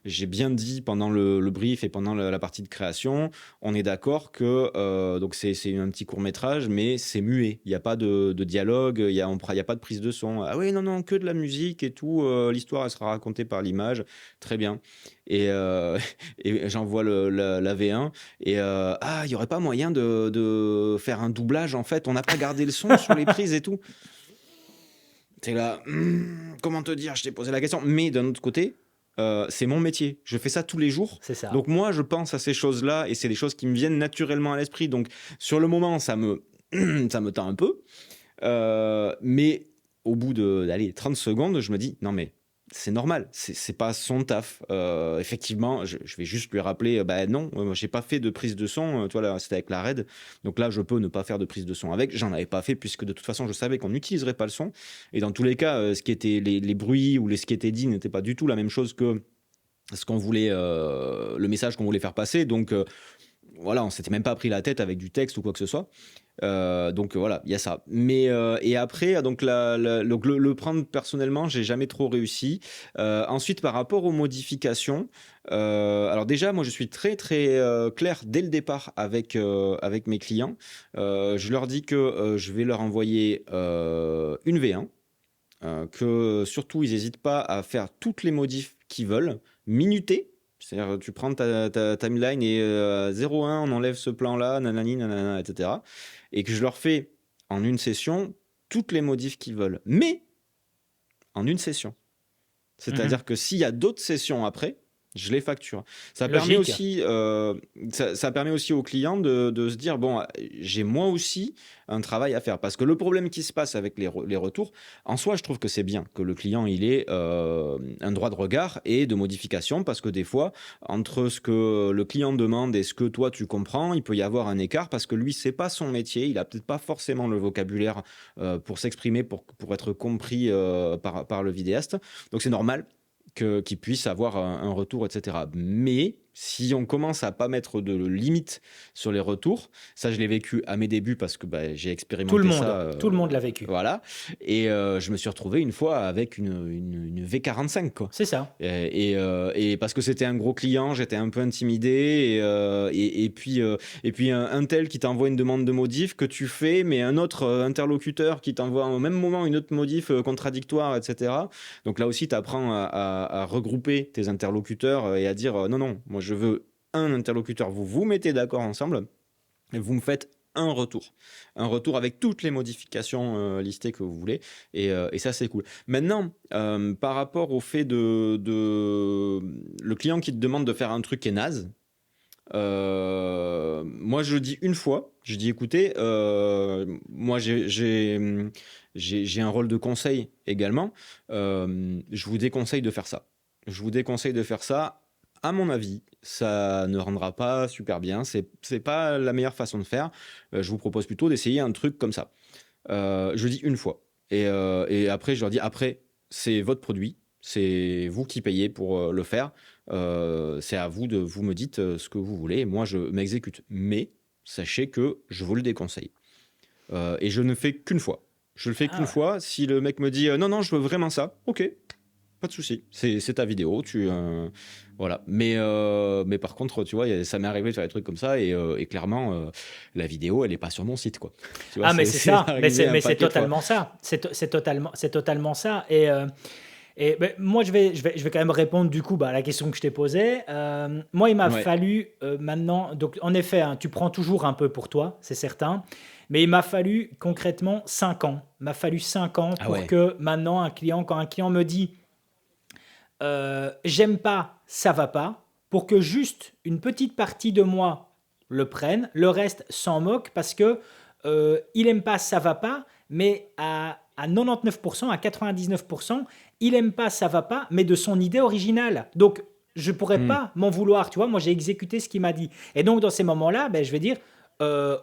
j'ai bien dit pendant le brief et pendant la partie de création, on est d'accord que donc c'est un petit court métrage, mais c'est muet. Il n'y a pas de dialogue, il y a pas de prise de son. Ah oui, non, non, que de la musique et tout. L'histoire, elle sera racontée par l'image. Très bien. Et, et j'envoie la V1. Et ah, il n'y aurait pas moyen de faire un doublage en fait. On n'a pas gardé le son sur les prises et tout. T'es là, comment te dire, je t'ai posé la question. Mais d'un autre côté, c'est mon métier. Je fais ça tous les jours. C'est ça. Donc moi, je pense à ces choses-là et c'est des choses qui me viennent naturellement à l'esprit. Donc sur le moment, ça me tend un peu. Mais au bout d'aller 30 secondes, je me dis, non mais c'est normal, c'est pas son taf. Effectivement, je vais juste lui rappeler, bah non, moi j'ai pas fait de prise de son, toi là c'était avec la RED, donc là je peux ne pas faire de prise de son avec, j'en avais pas fait puisque de toute façon je savais qu'on n'utiliserait pas le son, et dans tous les cas, ce qui était les bruits ou ce qui était dit n'était pas du tout la même chose que ce qu'on voulait, le message qu'on voulait faire passer, donc voilà, on s'était même pas pris la tête avec du texte ou quoi que ce soit. Donc voilà, il y a ça. Mais et après, donc donc le prendre personnellement, j'ai jamais trop réussi. Ensuite, par rapport aux modifications, alors déjà, moi, je suis très très clair dès le départ avec mes clients. Je leur dis que je vais leur envoyer une V1, que surtout ils n'hésitent pas à faire toutes les modifs qu'ils veulent, minuter. C'est-à-dire, tu prends ta timeline et 0,1, on enlève ce plan-là, nanani, nanana, etc. Et que je leur fais en une session toutes les modifs qu'ils veulent. Mais en une session. Mhm. C'est-à-dire que s'il y a d'autres sessions après, Je les facture. Ça permet Logique. aussi, ça permet aussi aux clients de se dire, bon, j'ai moi aussi un travail à faire. Parce que le problème qui se passe avec les retours, en soi, je trouve que c'est bien que le client il ait un droit de regard et de modification. Parce que des fois, entre ce que le client demande et ce que toi tu comprends, il peut y avoir un écart parce que lui, c'est pas son métier. Il a peut-être pas forcément le vocabulaire pour s'exprimer, pour être compris par le vidéaste. Donc c'est normal qu'il puisse avoir un retour, etc. Mais si on commence à pas mettre de limite sur les retours, ça je l'ai vécu à mes débuts parce que bah, j'ai expérimenté ça, Tout le monde l'a vécu. voilà. Et je me suis retrouvé une fois avec une V45, quoi. C'est ça. Et parce que c'était un gros client, j'étais un peu intimidé. Et puis un tel qui t'envoie une demande de modif que tu fais, mais un autre interlocuteur qui t'envoie au même moment une autre modif contradictoire, etc. Donc là aussi, tu apprends à regrouper tes interlocuteurs et à dire non, non, moi je veux un interlocuteur. Vous vous mettez d'accord ensemble et vous me faites un retour. Un retour avec toutes les modifications listées que vous voulez. Et ça, c'est cool. Maintenant, par rapport au fait le client qui te demande de faire un truc qui est naze, moi, je dis une fois, je dis écoutez, moi j'ai un rôle de conseil également. Je vous déconseille de faire ça. Je vous déconseille de faire ça. À mon avis, ça ne rendra pas super bien. C'est pas la meilleure façon de faire. Je vous propose plutôt d'essayer un truc comme ça. Je dis une fois. Et après, je leur dis après, c'est votre produit. C'est vous qui payez pour le faire. C'est à vous vous me dites ce que vous voulez. Et moi, je m'exécute. Mais sachez que je vous le déconseille. Et je ne fais qu'une fois. Je le fais qu'une Ah ouais. fois. Si le mec me dit non, non, je veux vraiment ça, ok, pas de souci. C'est ta vidéo. Voilà. Mais par contre, tu vois, ça m'est arrivé de faire des trucs comme ça. Et clairement, la vidéo, elle n'est pas sur mon site, quoi. Tu vois, Ah, mais c'est c'est ça. arrivé un Mais c'est paquet de fois. totalement ça. C'est totalement ça. Et ben, moi, je vais quand même répondre du coup bah, à la question que je t'ai posée. Moi, il m'a Ouais. fallu maintenant, donc en effet, hein, tu prends toujours un peu pour toi, c'est certain, mais il m'a fallu concrètement 5 ans. Il m'a fallu 5 ans Ah pour ouais. que maintenant, quand un client me dit j'aime pas, ça va pas, pour que juste une petite partie de moi le prenne, le reste s'en moque parce que il aime pas, ça va pas, mais à 99%, à 99%, il aime pas, ça va pas, mais de son idée originale. Donc, je pourrais Hmm. pas m'en vouloir, tu vois, moi j'ai exécuté ce qu'il m'a dit. Et donc, dans ces moments-là, ben, je vais dire,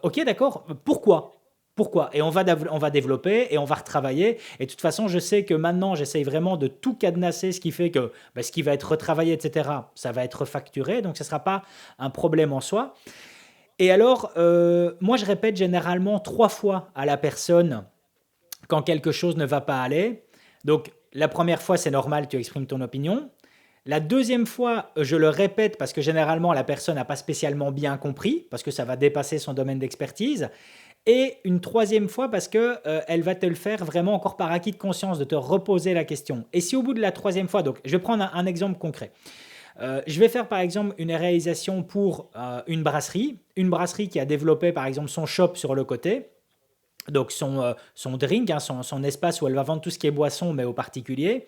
ok, d'accord, pourquoi? Pourquoi? Et on va développer et on va retravailler. Et de toute façon, je sais que maintenant, j'essaye vraiment de tout cadenasser, ce qui fait que ben, ce qui va être retravaillé, etc., ça va être facturé. Donc, ce ne sera pas un problème en soi. Et alors, moi, je répète généralement 3 fois à la personne quand quelque chose ne va pas aller. Donc, la première fois, c'est normal, tu exprimes ton opinion. La deuxième fois, je le répète parce que généralement, la personne n'a pas spécialement bien compris, parce que ça va dépasser son domaine d'expertise. Et une troisième fois parce que elle va te le faire vraiment encore par acquis de conscience, de te reposer la question. Et si au bout de la troisième fois, donc je vais prendre un exemple concret. Je vais faire par exemple une réalisation pour une brasserie qui a développé par exemple son shop sur le côté, donc son drink, hein, son espace où elle va vendre tout ce qui est boisson, mais aux particuliers.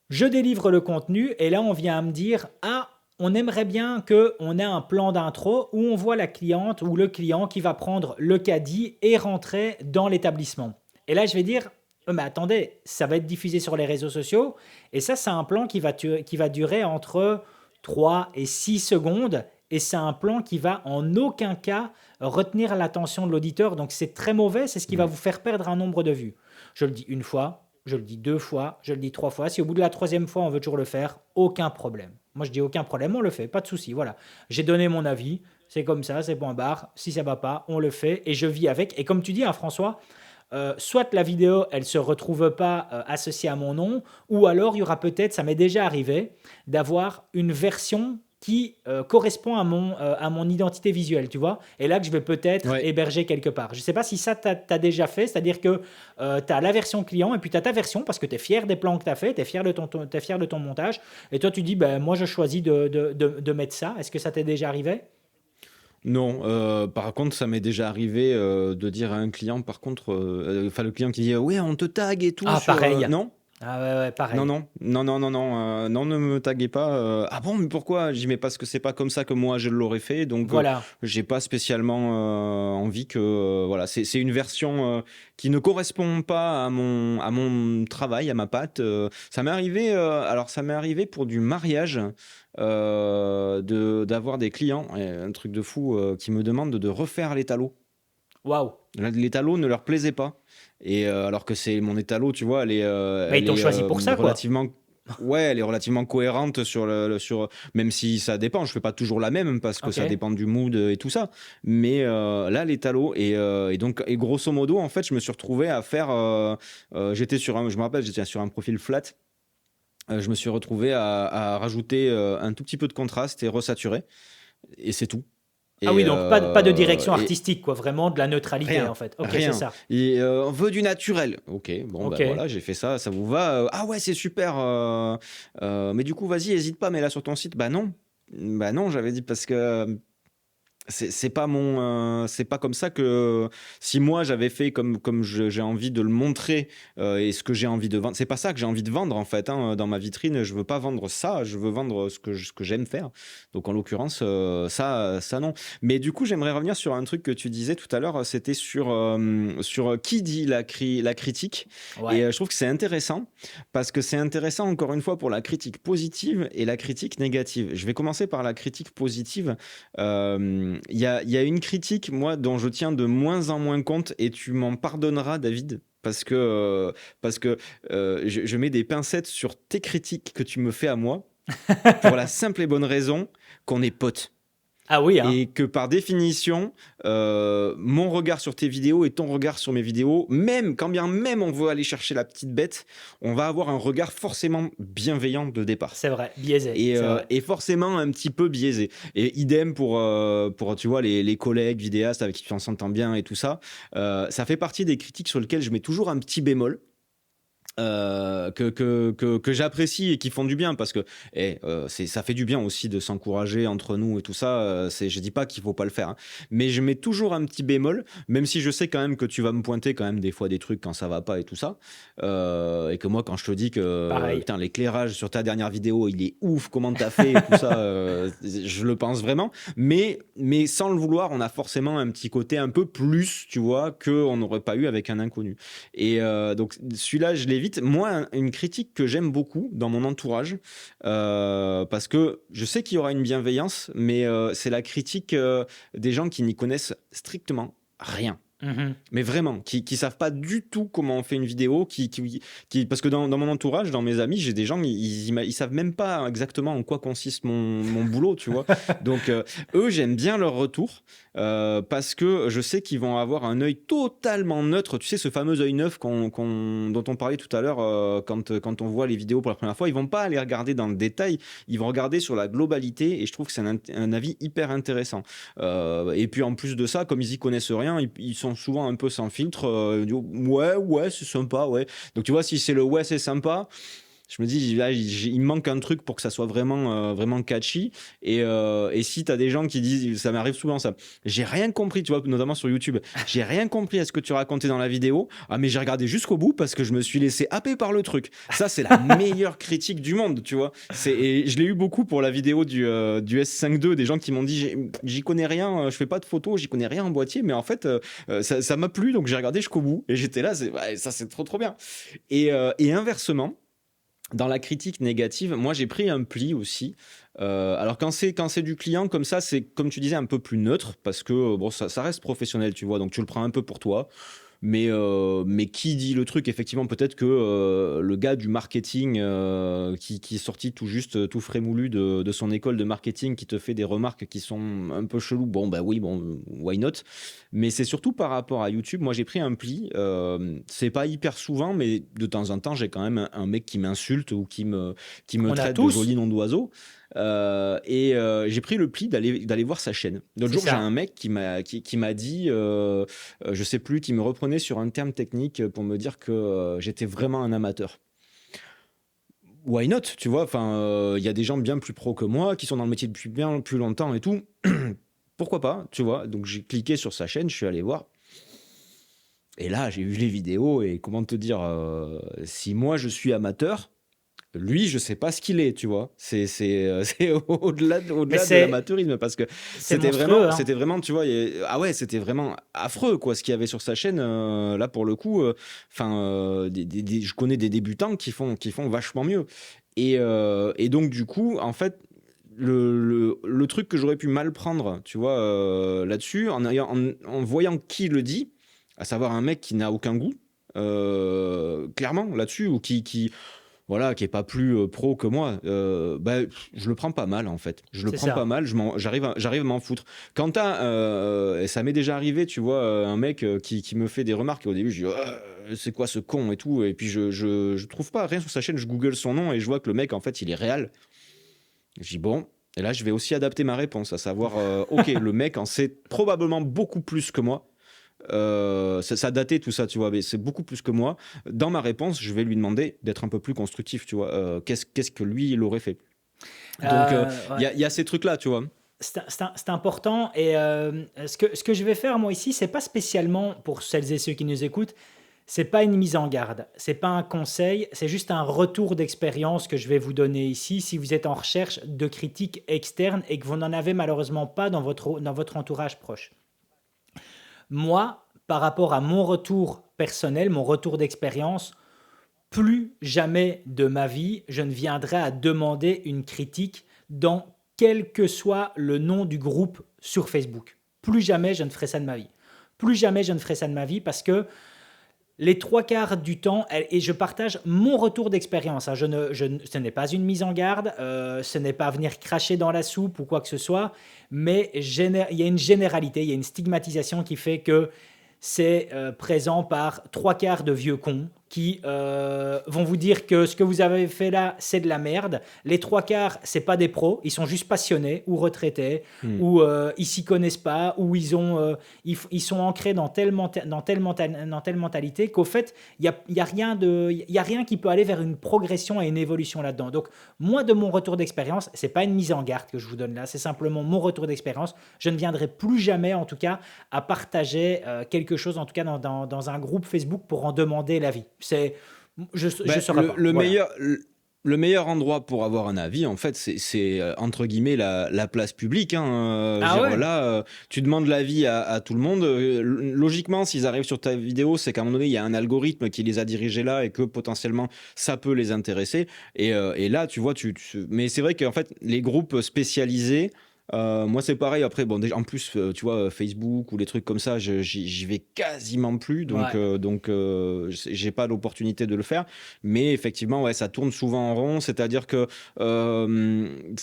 Je délivre le contenu et là on vient à me dire ah, on aimerait bien qu'on ait un plan d'intro où on voit la cliente ou le client qui va prendre le caddie et rentrer dans l'établissement. Et là je vais dire mais attendez, ça va être diffusé sur les réseaux sociaux et ça c'est un plan qui va durer entre 3 et 6 secondes et c'est un plan qui va en aucun cas retenir l'attention de l'auditeur, donc c'est très mauvais, c'est ce qui va Hmm. vous faire perdre un nombre de vues. Je le dis une fois, je le dis 2 fois, je le dis 3 fois. Si au bout de la troisième fois, on veut toujours le faire, aucun problème. Moi, je dis aucun problème, on le fait, pas de souci. Voilà. J'ai donné mon avis, c'est comme ça, c'est point barre. Si ça va pas, on le fait et je vis avec. Et comme tu dis, hein, François, soit la vidéo, elle se retrouve pas associée à mon nom, ou alors il y aura peut-être, ça m'est déjà arrivé, d'avoir une version qui correspond à mon identité visuelle, tu vois. Et là que je vais peut-être Ouais. héberger quelque part. Je ne sais pas si ça t'as déjà fait, c'est-à-dire que tu as la version client et puis tu as ta version parce que tu es fier des plans que tu as fait, tu es fier t'es fier de ton montage. Et toi, tu dis, ben, moi, je choisis de mettre ça. Est-ce que ça t'est déjà arrivé? Non, par contre, ça m'est déjà arrivé de dire à un client, par contre, enfin le client qui dit ouais, on te tag et tout Ah, sur. pareil. Non? Ah ouais, ouais, Non, pareil. non, non, non, non, non, non, ne me taguez pas. Ah bon, mais pourquoi? Je dis, mais parce que c'est pas comme ça que moi je l'aurais fait, donc Voilà. j'ai pas spécialement envie que. Voilà, c'est une version qui ne correspond pas à mon travail, à ma patte. Ça m'est arrivé, alors ça m'est arrivé pour du mariage, d'avoir des clients, un truc de fou, qui me demandent de refaire l'étalot. Waouh. L'étalot ne leur plaisait pas. Et alors que c'est mon étalot, tu vois, Bah, ils t'ont choisi pour ça, quoi. relativement, ouais, elle est relativement cohérente sur même si ça dépend, je fais pas toujours la même parce que Ok. ça dépend du mood et tout ça. Mais là, l'étalot et donc et grosso modo, en fait, je me suis retrouvé à faire, j'étais sur je me rappelle, j'étais sur un profil flat. Je me suis retrouvé à rajouter un tout petit peu de contraste et resaturer, et c'est tout. Ah Et, oui, donc pas de direction et artistique, quoi. Vraiment de la neutralité, rien, en fait. Ok, c'est rien. ça. Et on veut du naturel. Ok, bon, Ok. ben voilà, j'ai fait ça, ça vous va? Ah ouais, c'est super. Mais du coup, vas-y, hésite pas, mais là sur ton site, bah non. Bah non, j'avais dit parce que c'est pas c'est pas comme ça que si moi j'avais fait comme j'ai envie de le montrer, et ce que j'ai envie de vendre, c'est pas ça que j'ai envie de vendre en fait, hein, dans ma vitrine. Je veux pas vendre ça, je veux vendre ce que j'aime faire. Donc en l'occurrence, ça non. Mais du coup, j'aimerais revenir sur un truc que tu disais tout à l'heure. C'était sur qui dit la critique. Et Ouais. je trouve que c'est intéressant parce que c'est intéressant encore une fois pour la critique positive et la critique négative. Je vais commencer par la critique positive. Il y a une critique, moi, dont je tiens de moins en moins compte, et tu m'en pardonneras, David, parce que je mets des pincettes sur tes critiques que tu me fais à moi, pour la simple et bonne raison qu'on est potes. Ah oui, hein. Et que par définition, mon regard sur tes vidéos et ton regard sur mes vidéos, même quand bien même on veut aller chercher la petite bête, on va avoir un regard forcément bienveillant de départ. C'est vrai. Biaisé. C'est vrai. Et forcément un petit peu biaisé. Et idem pour tu vois, les collègues vidéastes avec qui tu s'entends bien et tout ça. Ça fait partie des critiques sur lesquelles je mets toujours un petit bémol. Que j'apprécie et qui font du bien parce que ça fait du bien aussi de s'encourager entre nous et tout ça. Je dis pas qu'il faut pas le faire, hein, mais je mets toujours un petit bémol, même si je sais quand même que tu vas me pointer quand même des fois des trucs quand ça va pas et tout ça. Et que moi, quand je te dis que Pareil. putain, l'éclairage sur ta dernière vidéo, il est ouf, comment t'as fait et tout ça, je le pense vraiment. Mais sans le vouloir, on a forcément un petit côté un peu plus, tu vois, qu'on n'aurait pas eu avec un inconnu. Et donc celui-là, je l'évite. Moi, une critique que j'aime beaucoup dans mon entourage, parce que je sais qu'il y aura une bienveillance, mais c'est la critique des gens qui n'y connaissent strictement rien. Mhm. Mais vraiment, qui savent pas du tout comment on fait une vidéo, parce que dans mon entourage, dans mes amis, j'ai des gens, ils savent même pas exactement en quoi consiste mon boulot, tu vois. Donc, eux, j'aime bien leur retour, parce que je sais qu'ils vont avoir un œil totalement neutre. Tu sais, ce fameux œil neuf dont on parlait tout à l'heure, quand on voit les vidéos pour la première fois, ils vont pas aller regarder dans le détail, ils vont regarder sur la globalité, et je trouve que c'est un avis hyper intéressant. Et puis en plus de ça, comme ils y connaissent rien, ils sont souvent un peu sans filtre. Ils disent, ouais, c'est sympa, ouais. Donc tu vois, si c'est le ouais, c'est sympa, je me dis, là, il me manque un truc pour que ça soit vraiment catchy. Et si t'as des gens qui disent, ça m'arrive souvent ça, j'ai rien compris, tu vois, notamment sur YouTube, j'ai rien compris à ce que tu racontais dans la vidéo. Ah, mais j'ai regardé jusqu'au bout parce que je me suis laissé happer par le truc. Ça, c'est la meilleure critique du monde, tu vois. Et je l'ai eu beaucoup pour la vidéo du S5 II, des gens qui m'ont dit, j'y connais rien, je fais pas de photos, j'y connais rien en boîtier, mais en fait, ça m'a plu, donc j'ai regardé jusqu'au bout. Et j'étais là, ouais, ça, c'est trop, trop bien. Et inversement, dans la critique négative, moi j'ai pris un pli aussi. Alors quand c'est du client comme ça, c'est comme tu disais un peu plus neutre parce que bon ça reste professionnel, tu vois, donc tu le prends un peu pour toi. Mais qui dit le truc, effectivement, peut-être que le gars du marketing qui est sorti tout juste, tout frais moulu de son école de marketing, qui te fait des remarques qui sont un peu cheloues, bon, bah oui, bon, why not? Mais c'est surtout par rapport à YouTube. Moi, j'ai pris un pli. C'est pas hyper souvent, mais de temps en temps, j'ai quand même un mec qui m'insulte ou qui me On a traite de tous. jolis noms d'oiseaux. J'ai pris le pli d'aller voir sa chaîne. L'autre C'est jour, j'ai ça. un mec qui m'a dit, je sais plus, qui me reprenait sur un terme technique pour me dire que j'étais vraiment un amateur. Why not, tu vois? Enfin, il y a des gens bien plus pros que moi qui sont dans le métier depuis bien plus longtemps et tout. Pourquoi pas, tu vois? Donc j'ai cliqué sur sa chaîne, je suis allé voir. Et là, j'ai vu les vidéos et comment te dire, si moi je suis amateur, lui, je sais pas ce qu'il est, tu vois. C'est Mais au-delà de l'amateurisme parce que c'est monstrueux, hein. c'était vraiment, tu vois, ah ouais, c'était vraiment affreux, quoi, ce qu'il y avait sur sa chaîne. Là, pour le coup, enfin, je connais des débutants qui font vachement mieux. Et donc, du coup, en fait, le truc que j'aurais pu mal prendre, tu vois, là-dessus, en voyant qui le dit, à savoir un mec qui n'a aucun goût, clairement, là-dessus, ou voilà, qui est pas plus pro que moi, bah, je le prends pas mal en fait. Je le C'est prends pas ça. mal, j'arrive à m'en foutre. Quant à, et ça m'est déjà arrivé, tu vois, un mec qui me fait des remarques et au début je dis c'est quoi ce con et tout, et puis je trouve pas rien sur sa chaîne, je google son nom et je vois que le mec en fait il est réel. Je dis bon, et là je vais aussi adapter ma réponse, à savoir ok, le mec en sait probablement beaucoup plus que moi. Ça datait tout ça, tu vois, mais c'est beaucoup plus que moi. Dans ma réponse, je vais lui demander d'être un peu plus constructif, tu vois. Qu'est-ce que lui, il aurait fait? Donc, Ouais. il y a ces trucs-là, tu vois. C'est important. Et ce que je vais faire, moi, ici, c'est pas spécialement pour celles et ceux qui nous écoutent, c'est pas une mise en garde, c'est pas un conseil, c'est juste un retour d'expérience que je vais vous donner ici si vous êtes en recherche de critiques externes et que vous n'en avez malheureusement pas dans votre entourage proche. Moi, par rapport à mon retour personnel, mon retour d'expérience, plus jamais de ma vie, je ne viendrai à demander une critique dans quel que soit le nom du groupe sur Facebook. Plus jamais je ne ferai ça de ma vie. Plus jamais je ne ferai ça de ma vie parce que les trois quarts du temps, et je partage mon retour d'expérience, hein, ce n'est pas une mise en garde, ce n'est pas venir cracher dans la soupe ou quoi que ce soit, mais il y a une généralité, il y a une stigmatisation qui fait que c'est présent par trois quarts de vieux cons qui vont vous dire que ce que vous avez fait là, c'est de la merde. Les trois quarts, c'est pas des pros, ils sont juste passionnés ou retraités, Hmm. ou ils s'y connaissent pas, ou ils sont ancrés dans telle mentalité qu'au fait, il y a rien qui peut aller vers une progression et une évolution là-dedans. Donc, moi, de mon retour d'expérience, c'est pas une mise en garde que je vous donne là, c'est simplement mon retour d'expérience. Je ne viendrai plus jamais, en tout cas, à partager quelque chose, en tout cas dans un groupe Facebook pour en demander l'avis. Je Ben, saurais pas. Voilà. le meilleur endroit pour avoir un avis, en fait, c'est entre guillemets la place publique, hein. Je Ah veux dire, ouais? là, tu demandes l'avis à tout le monde. Logiquement, s'ils arrivent sur ta vidéo, c'est qu'à un moment donné, il y a un algorithme qui les a dirigés là et que potentiellement ça peut les intéresser. Et là, tu vois, mais c'est vrai qu'en fait, les groupes spécialisés. Moi c'est pareil après bon déjà en plus tu vois Facebook ou les trucs comme ça j'y vais quasiment plus Ouais. donc j'ai pas l'opportunité de le faire, mais effectivement ouais ça tourne souvent en rond, c'est-à-dire que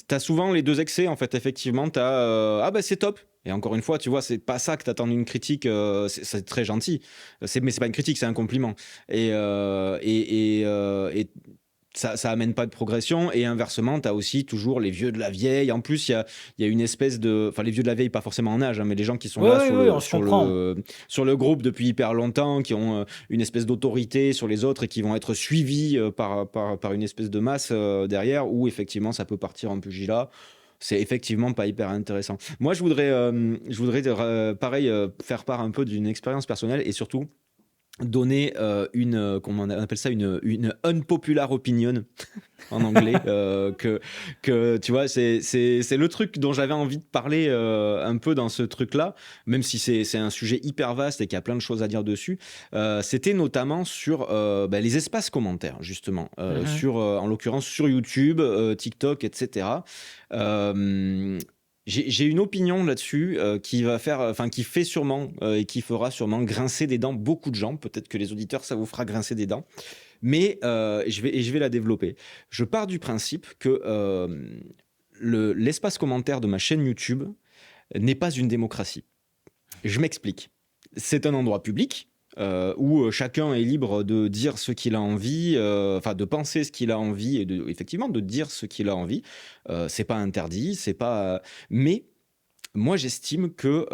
t'as souvent les deux excès en fait. Effectivement t'as ah bah c'est top, et encore une fois tu vois c'est pas ça que t'attends d'une critique, c'est très gentil, mais c'est pas une critique, c'est un compliment. Et ça amène pas de progression. Et inversement, tu as aussi toujours les vieux de la vieille. En plus, il y a une espèce de. Enfin, les vieux de la vieille, pas forcément en âge, hein, mais les gens qui sont Oui, là oui, oui, on se comprend. sur le groupe depuis hyper longtemps, qui ont une espèce d'autorité sur les autres et qui vont être suivis par une espèce de masse derrière, où effectivement, ça peut partir en pugilat. C'est effectivement pas hyper intéressant. Moi, je voudrais pareil, faire part un peu d'une expérience personnelle et surtout donner comment on appelle ça, une unpopular opinion en anglais, que tu vois c'est le truc dont j'avais envie de parler un peu dans ce truc là, même si c'est un sujet hyper vaste et qu'il y a plein de choses à dire dessus. C'était notamment sur bah, les espaces commentaires justement, Mhm. sur en l'occurrence sur YouTube, TikTok, etc. euh, j'ai une opinion là-dessus qui fait sûrement et qui fera sûrement grincer des dents beaucoup de gens. Peut-être que les auditeurs, ça vous fera grincer des dents, mais je vais la développer. Je pars du principe que l'espace commentaire de ma chaîne YouTube n'est pas une démocratie. Je m'explique. C'est un endroit public où chacun est libre de dire ce qu'il a envie, enfin de penser ce qu'il a envie et effectivement de dire ce qu'il a envie. C'est pas interdit, c'est pas. Mais moi, j'estime que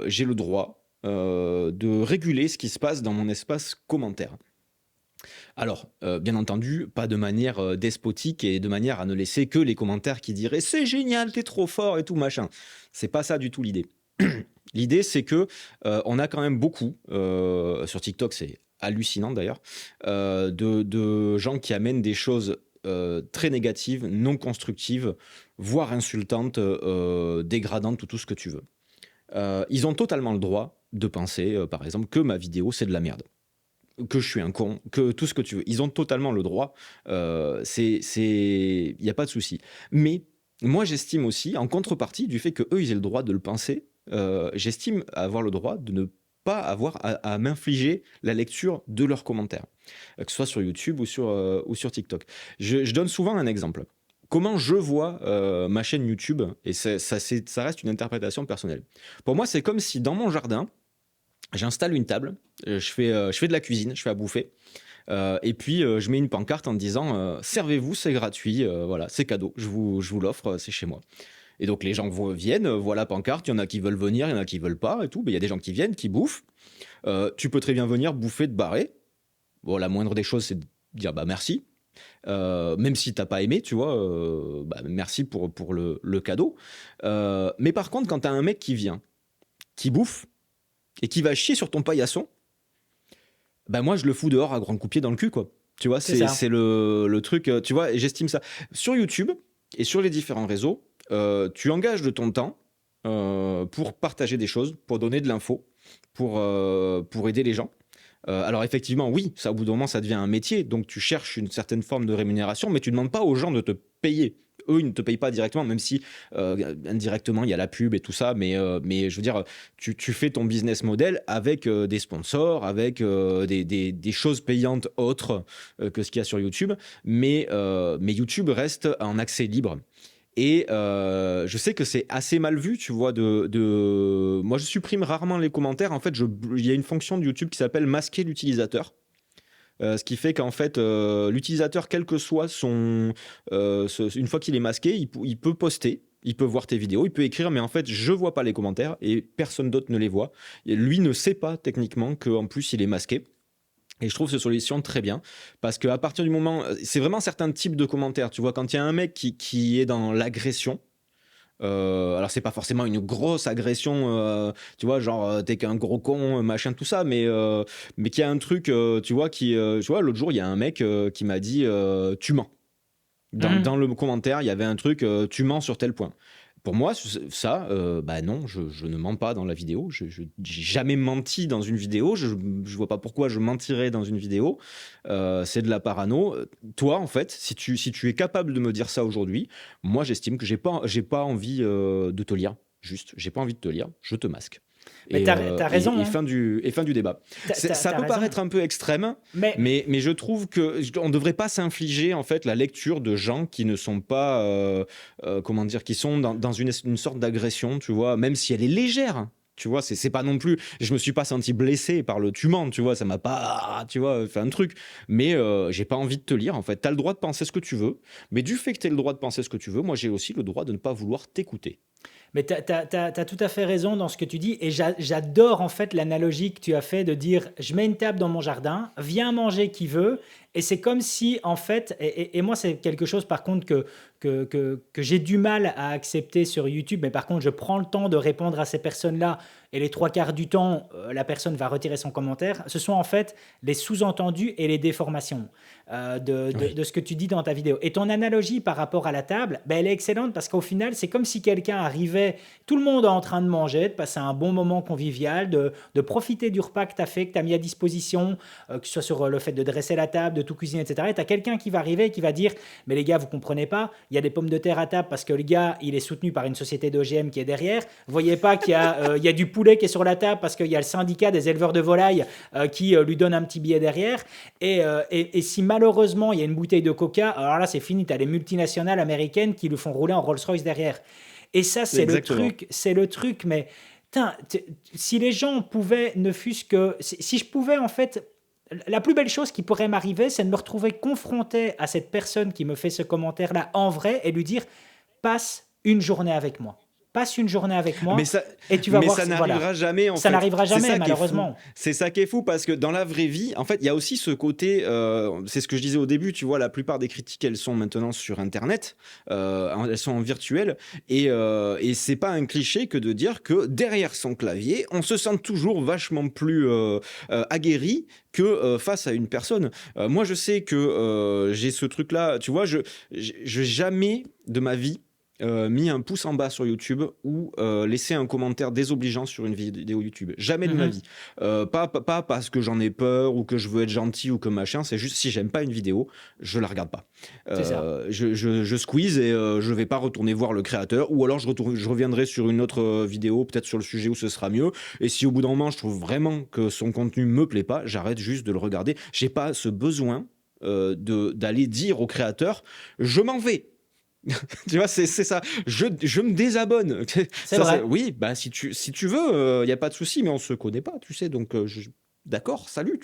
j'ai le droit de réguler ce qui se passe dans mon espace commentaire. Alors, bien entendu, pas de manière despotique et de manière à ne laisser que les commentaires qui diraient c'est génial, t'es trop fort et tout machin. C'est pas ça du tout l'idée. L'idée, c'est que on a quand même beaucoup, sur TikTok, c'est hallucinant d'ailleurs, de gens qui amènent des choses très négatives, non constructives, voire insultantes, dégradantes ou tout ce que tu veux. Ils ont totalement le droit de penser, par exemple, que ma vidéo, c'est de la merde, que je suis un con, que tout ce que tu veux. Ils ont totalement le droit. Il n'y a pas de souci. Mais moi, j'estime aussi, en contrepartie du fait que eux, ils aient le droit de le penser, j'estime avoir le droit de ne pas avoir à m'infliger la lecture de leurs commentaires, que ce soit sur YouTube ou sur TikTok. Je donne souvent un exemple. Comment je vois ma chaîne YouTube, et ça reste une interprétation personnelle. Pour moi, c'est comme si dans mon jardin, j'installe une table, je fais de la cuisine, je fais à bouffer, et puis je mets une pancarte en disant servez-vous, c'est gratuit, voilà, c'est cadeau, je vous l'offre, c'est chez moi. Et donc les gens viennent, voient la pancarte, il y en a qui veulent venir, il y en a qui veulent pas et tout, mais il y a des gens qui viennent, qui bouffent. Tu peux très bien venir bouffer, te barrer. Bon, la moindre des choses, c'est de dire bah merci. Même si t'as pas aimé, tu vois, bah, merci pour le cadeau. Mais par contre, quand t'as un mec qui vient, qui bouffe, et qui va chier sur ton paillasson, bah moi je le fous dehors à grands coups de pied dans le cul, quoi. Tu vois, C'est ça. c'est le truc, tu vois, et j'estime ça. Sur YouTube et sur les différents réseaux, tu engages de ton temps pour partager des choses, pour donner de l'info, pour aider les gens. Alors effectivement, oui, ça, au bout d'un moment, ça devient un métier, donc tu cherches une certaine forme de rémunération, mais tu ne demandes pas aux gens de te payer. Eux, ils ne te payent pas directement, même si indirectement, il y a la pub et tout ça, mais je veux dire, tu fais ton business model avec des sponsors, avec des choses payantes autres que ce qu'il y a sur YouTube, mais YouTube reste en accès libre. Et je sais que c'est assez mal vu, tu vois, Moi, je supprime rarement les commentaires. En fait, il y a une fonction de YouTube qui s'appelle masquer l'utilisateur. Ce qui fait qu'en fait, l'utilisateur, quel que soit une fois qu'il est masqué, il peut poster, il peut voir tes vidéos, il peut écrire, mais en fait, je vois pas les commentaires et personne d'autre ne les voit. Et lui ne sait pas techniquement qu'en plus, il est masqué. Et je trouve cette solution très bien parce qu'à partir du moment, c'est vraiment certains types de commentaires. Tu vois, quand il y a un mec qui est dans l'agression, alors c'est pas forcément une grosse agression, tu vois, genre t'es qu'un gros con, machin, tout ça, mais qu'il y a un truc, tu vois, l'autre jour, il y a un mec qui m'a dit tu mens. Mhm. Dans le commentaire, il y avait un truc tu mens sur tel point. Pour moi, ça, bah non, je ne mens pas dans la vidéo. J'ai jamais menti dans une vidéo. Je vois pas pourquoi je mentirais dans une vidéo. C'est de la parano. Toi, en fait, si tu es capable de me dire ça aujourd'hui, moi, j'estime que j'ai pas envie de te lire. Juste, j'ai pas envie de te lire. Je te masque. Mais t'as raison, hein. Et fin du débat. Ça T'as peut raison. paraître un peu extrême, Mais mais je trouve que on ne devrait pas s'infliger en fait la lecture de gens qui ne sont pas, comment dire, qui sont dans une sorte d'agression, tu vois, même si elle est légère, hein. Tu vois, c'est pas non plus. Je me suis pas senti blessé par le tu mens, tu vois, ça m'a pas, tu vois, fait un truc. Mais j'ai pas envie de te lire, en fait. T'as le droit de penser ce que tu veux, mais du fait que t'aies le droit de penser ce que tu veux, moi j'ai aussi le droit de ne pas vouloir t'écouter. Mais tu as tout à fait raison dans ce que tu dis et j'adore en fait l'analogie que tu as fait de dire je mets une table dans mon jardin, viens manger qui veut et c'est comme si en fait, et moi c'est quelque chose par contre que j'ai du mal à accepter sur YouTube, mais par contre je prends le temps de répondre à ces personnes-là et les trois quarts du temps la personne va retirer son commentaire, ce sont en fait les sous-entendus et les déformations Oui. de ce que tu dis dans ta vidéo. Et ton analogie par rapport à la table, ben, elle est excellente parce qu'au final, c'est comme si quelqu'un arrivait, tout le monde est en train de manger, de passer un bon moment convivial, de profiter du repas que tu as fait, que tu as mis à disposition, que ce soit sur le fait de dresser la table, de tout cuisiner, etc. Et tu as quelqu'un qui va arriver et qui va dire, mais les gars, vous comprenez pas, il y a des pommes de terre à table parce que le gars, il est soutenu par une société d'OGM qui est derrière. Vous voyez pas qu'il y a, il y a du poulet qui est sur la table parce qu'il y a le syndicat des éleveurs de volailles qui lui donne un petit billet derrière. Et si malheureusement il y a une bouteille de coca, alors là c'est fini, tu as les multinationales américaines qui le font rouler en Rolls-Royce derrière. Et ça Exactement. c'est le truc, mais putain, si les gens pouvaient, ne fût-ce que, si je pouvais en fait, la plus belle chose qui pourrait m'arriver, c'est de me retrouver confronté à cette personne qui me fait ce commentaire-là en vrai et lui dire, passe une journée avec moi. passe une journée avec Mais moi ça, et tu vas mais voir, ça voilà, n'arrivera jamais en ça fait. n'arrivera C'est jamais ça qui est fou. malheureusement. C'est ça qui est fou parce que dans la vraie vie, en fait, il y a aussi ce côté. C'est ce que je disais au début. Tu vois, la plupart des critiques, elles sont maintenant sur Internet. Elles sont en virtuel. Et c'est pas un cliché que de dire que derrière son clavier, on se sent toujours vachement plus aguerri que face à une personne. Moi, je sais que j'ai ce truc-là. Tu vois, je jamais de ma vie mis un pouce en bas sur YouTube ou laissé un commentaire désobligeant sur une vidéo YouTube. Jamais de ma Mhm. vie. Pas parce que j'en ai peur ou que je veux être gentil ou que machin. C'est juste si j'aime pas une vidéo, je la regarde pas. C'est ça. Je squeeze et je vais pas retourner voir le créateur ou alors je reviendrai sur une autre vidéo, peut-être sur le sujet où ce sera mieux. Et si au bout d'un moment je trouve vraiment que son contenu me plaît pas, j'arrête juste de le regarder. J'ai pas ce besoin d'aller dire au créateur je m'en vais. Tu vois, c'est ça. Je me désabonne. C'est vrai. Oui, bah si tu veux, il y a pas de souci, mais on se connaît pas, tu sais. Donc d'accord, salut.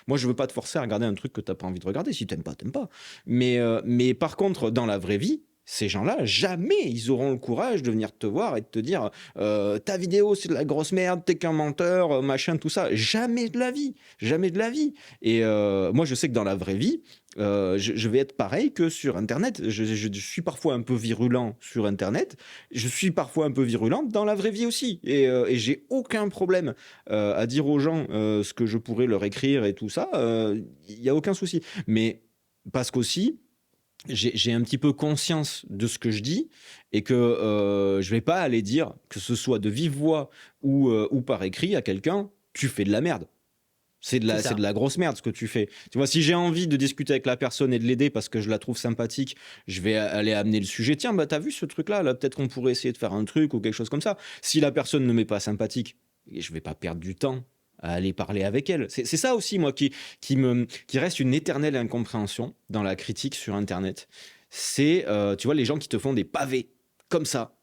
Moi, je veux pas te forcer à regarder un truc que t'as pas envie de regarder. Si t'aimes pas, t'aimes pas. Mais par contre, dans la vraie vie. Ces gens-là, jamais ils auront le courage de venir te voir et de te dire ta vidéo c'est de la grosse merde, t'es qu'un menteur, machin, tout ça. Jamais de la vie, jamais de la vie. Et moi, je sais que dans la vraie vie, je vais être pareil que sur Internet. Je suis parfois un peu virulent sur Internet. Je suis parfois un peu virulent dans la vraie vie aussi. Et j'ai aucun problème à dire aux gens ce que je pourrais leur écrire et tout ça. Il n'y a aucun souci. Mais parce qu'aussi, j'ai un petit peu conscience de ce que je dis et que je vais pas aller dire, que ce soit de vive voix ou par écrit à quelqu'un, tu fais de la merde. C'est C'est de ça. la grosse merde ce que tu fais. Tu vois, si j'ai envie de discuter avec la personne et de l'aider parce que je la trouve sympathique, je vais aller amener le sujet. Tiens, bah t'as vu ce truc-là, là, peut-être qu'on pourrait essayer de faire un truc ou quelque chose comme ça. Si la personne ne m'est pas sympathique, je vais pas perdre du temps à aller parler avec elle. C'est ça aussi, moi, qui reste une éternelle incompréhension dans la critique sur Internet. C'est, tu vois, les gens qui te font des pavés comme ça.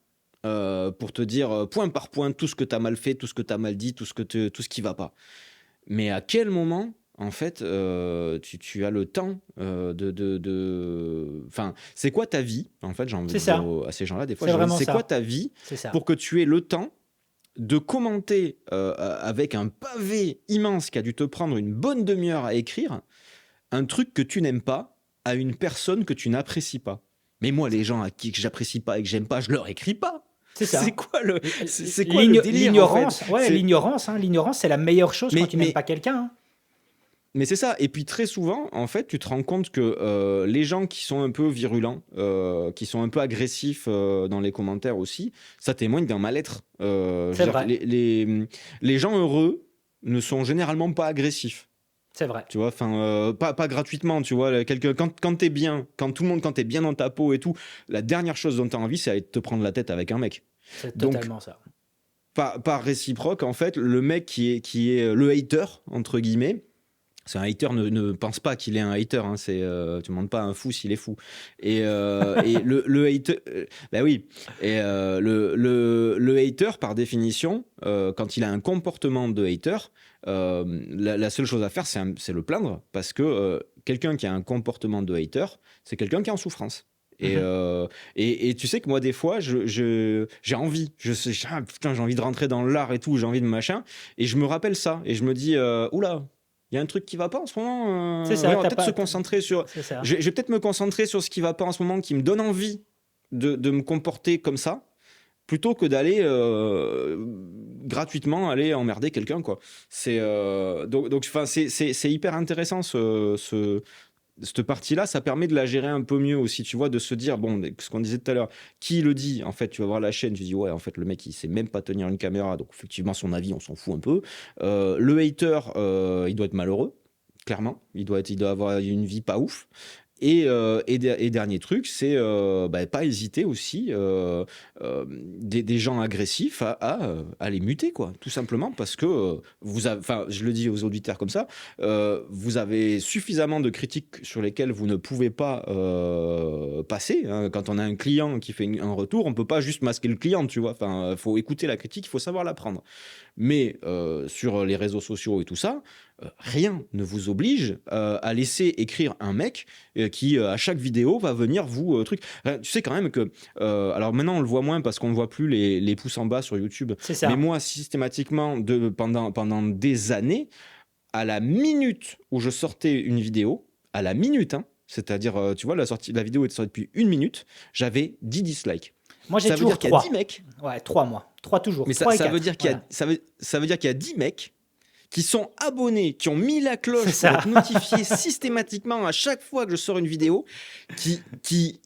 Pour te dire point par point tout ce que tu as mal fait, tout ce que tu as mal dit, tout ce qui va pas. Mais à quel moment, en fait, tu as le temps Enfin, c'est quoi ta vie? En fait, j'ai envie C'est de dire ça. à ces gens-là, des fois, C'est vraiment c'est quoi ça. ta vie C'est ça. pour que tu aies le temps de commenter avec un pavé immense qui a dû te prendre une bonne demi-heure à écrire, un truc que tu n'aimes pas à une personne que tu n'apprécies pas. Mais moi, les gens à qui que j'apprécie pas et que j'aime pas, je leur écris pas. C'est ça. C'est quoi le délire en fait? L'ignorance, ouais, C'est l'ignorance, hein, l'ignorance, c'est la meilleure chose quand mais tu n'aimes pas mais quelqu'un, hein. Mais c'est ça. Et puis très souvent, en fait, tu te rends compte que les gens qui sont un peu virulents, qui sont un peu agressifs dans les commentaires aussi, ça témoigne d'un mal-être. Je C'est veux dire, vrai. les gens heureux ne sont généralement pas agressifs. C'est vrai. Tu vois, enfin, pas gratuitement, tu vois. Quand t'es bien, quand t'es bien dans ta peau et tout, la dernière chose dont t'as envie, c'est aller te prendre la tête avec un mec. C'est Donc, totalement ça. par réciproque, en fait, le mec qui est le hater, entre guillemets, c'est un hater, ne pense pas qu'il est un hater. Hein, tu ne demandes pas à un fou s'il est fou. Et le hater, bah oui. Et le hater, par définition, quand il a un comportement de hater, la seule chose à faire, c'est le plaindre, parce que quelqu'un qui a un comportement de hater, c'est quelqu'un qui est en souffrance. Mhm. Et tu sais que moi, des fois, j'ai envie. Putain, j'ai envie de rentrer dans l'art et tout, j'ai envie de machin. Et je me rappelle ça. Et je me dis, oula, il y a un truc qui va pas en ce moment. C'est Ouais, ça, on va t'as peut-être se pas. concentrer sur. C'est ça. Je vais peut-être me concentrer sur ce qui va pas en ce moment, qui me donne envie de me comporter comme ça, plutôt que d'aller gratuitement aller emmerder quelqu'un, quoi. Enfin, c'est hyper intéressant cette partie-là, ça permet de la gérer un peu mieux aussi, tu vois, de se dire, bon, ce qu'on disait tout à l'heure, qui le dit, en fait, tu vas voir la chaîne, tu dis, ouais, en fait, le mec, il sait même pas tenir une caméra, donc effectivement, son avis, on s'en fout un peu. Le hater, il doit être malheureux, clairement, il doit avoir une vie pas ouf. Et dernier truc, c'est pas hésiter aussi des gens agressifs à les muter, quoi, tout simplement parce que enfin, je le dis aux auditeurs comme ça, vous avez suffisamment de critiques sur lesquelles vous ne pouvez pas passer. Hein. Quand on a un client qui fait un retour, on peut pas juste masquer le client, tu vois. Enfin, faut écouter la critique, il faut savoir la prendre. Mais sur les réseaux sociaux et tout ça, rien ne vous oblige à laisser écrire un mec qui, à chaque vidéo, va venir vous truc. Tu sais quand même que, alors maintenant on le voit moins parce qu'on ne voit plus les pouces en bas sur YouTube, C'est mais ça. moi systématiquement, pendant des années, à la minute où je sortais une vidéo, à la minute, hein, c'est-à-dire, tu vois, la vidéo était sortie depuis 1 minute, j'avais 10 dislikes. Moi, j'ai Ça veut toujours dire qu'il y a 10 3. mecs, Ouais, 3 moi. 3 toujours. mais 3 et ça veut 4. dire Voilà. ça veut dire qu'il y a 10 mecs qui sont abonnés, qui ont mis la C'est cloche pour ça. être notifiés systématiquement à chaque fois que je sors une vidéo, qui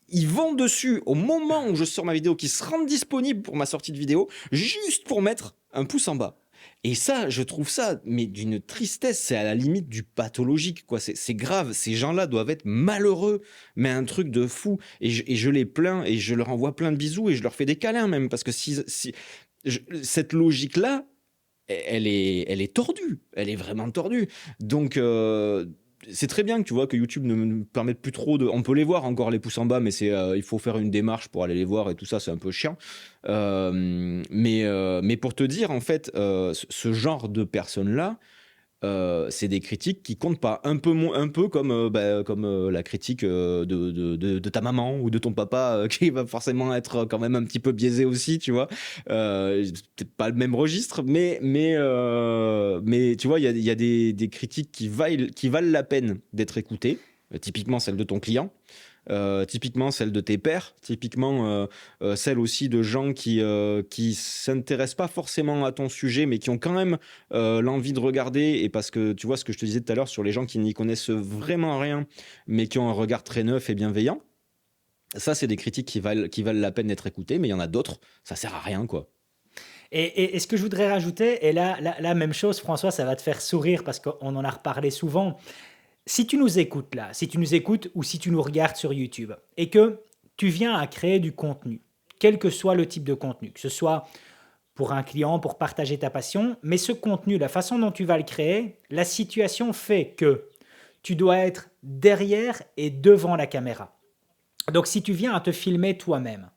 ils vont dessus au moment où je sors ma vidéo, qui se rendent disponibles pour ma sortie de vidéo, juste pour mettre un pouce en bas. Et ça, je trouve ça, mais d'une tristesse, c'est à la limite du pathologique, quoi. C'est grave, ces gens-là doivent être malheureux, mais un truc de fou. Et je les plains, et je leur envoie plein de bisous, et je leur fais des câlins même, parce que cette logique-là, elle est tordue, elle est vraiment tordue. Donc, c'est très bien que tu vois que YouTube ne me permette plus trop de. On peut les voir encore les pouces en bas, mais il faut faire une démarche pour aller les voir et tout ça, c'est un peu chiant. Mais pour te dire, en fait, ce genre de personnes-là, c'est des critiques qui comptent pas. Un peu comme, la critique de ta maman ou de ton papa, qui va forcément être quand même un petit peu biaisé aussi, tu vois. C'est peut-être pas le même registre, mais tu vois, il y a des critiques qui valent la peine d'être écoutées. Typiquement celle de ton client. Typiquement celle de tes pairs, typiquement celle aussi de gens qui s'intéressent pas forcément à ton sujet, mais qui ont quand même l'envie de regarder, et parce que tu vois ce que je te disais tout à l'heure sur les gens qui n'y connaissent vraiment rien, mais qui ont un regard très neuf et bienveillant. Ça, c'est des critiques qui valent la peine d'être écoutées, mais il y en a d'autres, ça sert à rien, quoi. Et ce que je voudrais rajouter, et là, même chose, François, ça va te faire sourire parce qu'on en a reparlé souvent. Si tu nous écoutes là, si tu nous écoutes ou si tu nous regardes sur YouTube et que tu viens à créer du contenu, quel que soit le type de contenu, que ce soit pour un client, pour partager ta passion, mais ce contenu, la façon dont tu vas le créer, la situation fait que tu dois être derrière et devant la caméra. Donc si tu viens à te filmer toi-même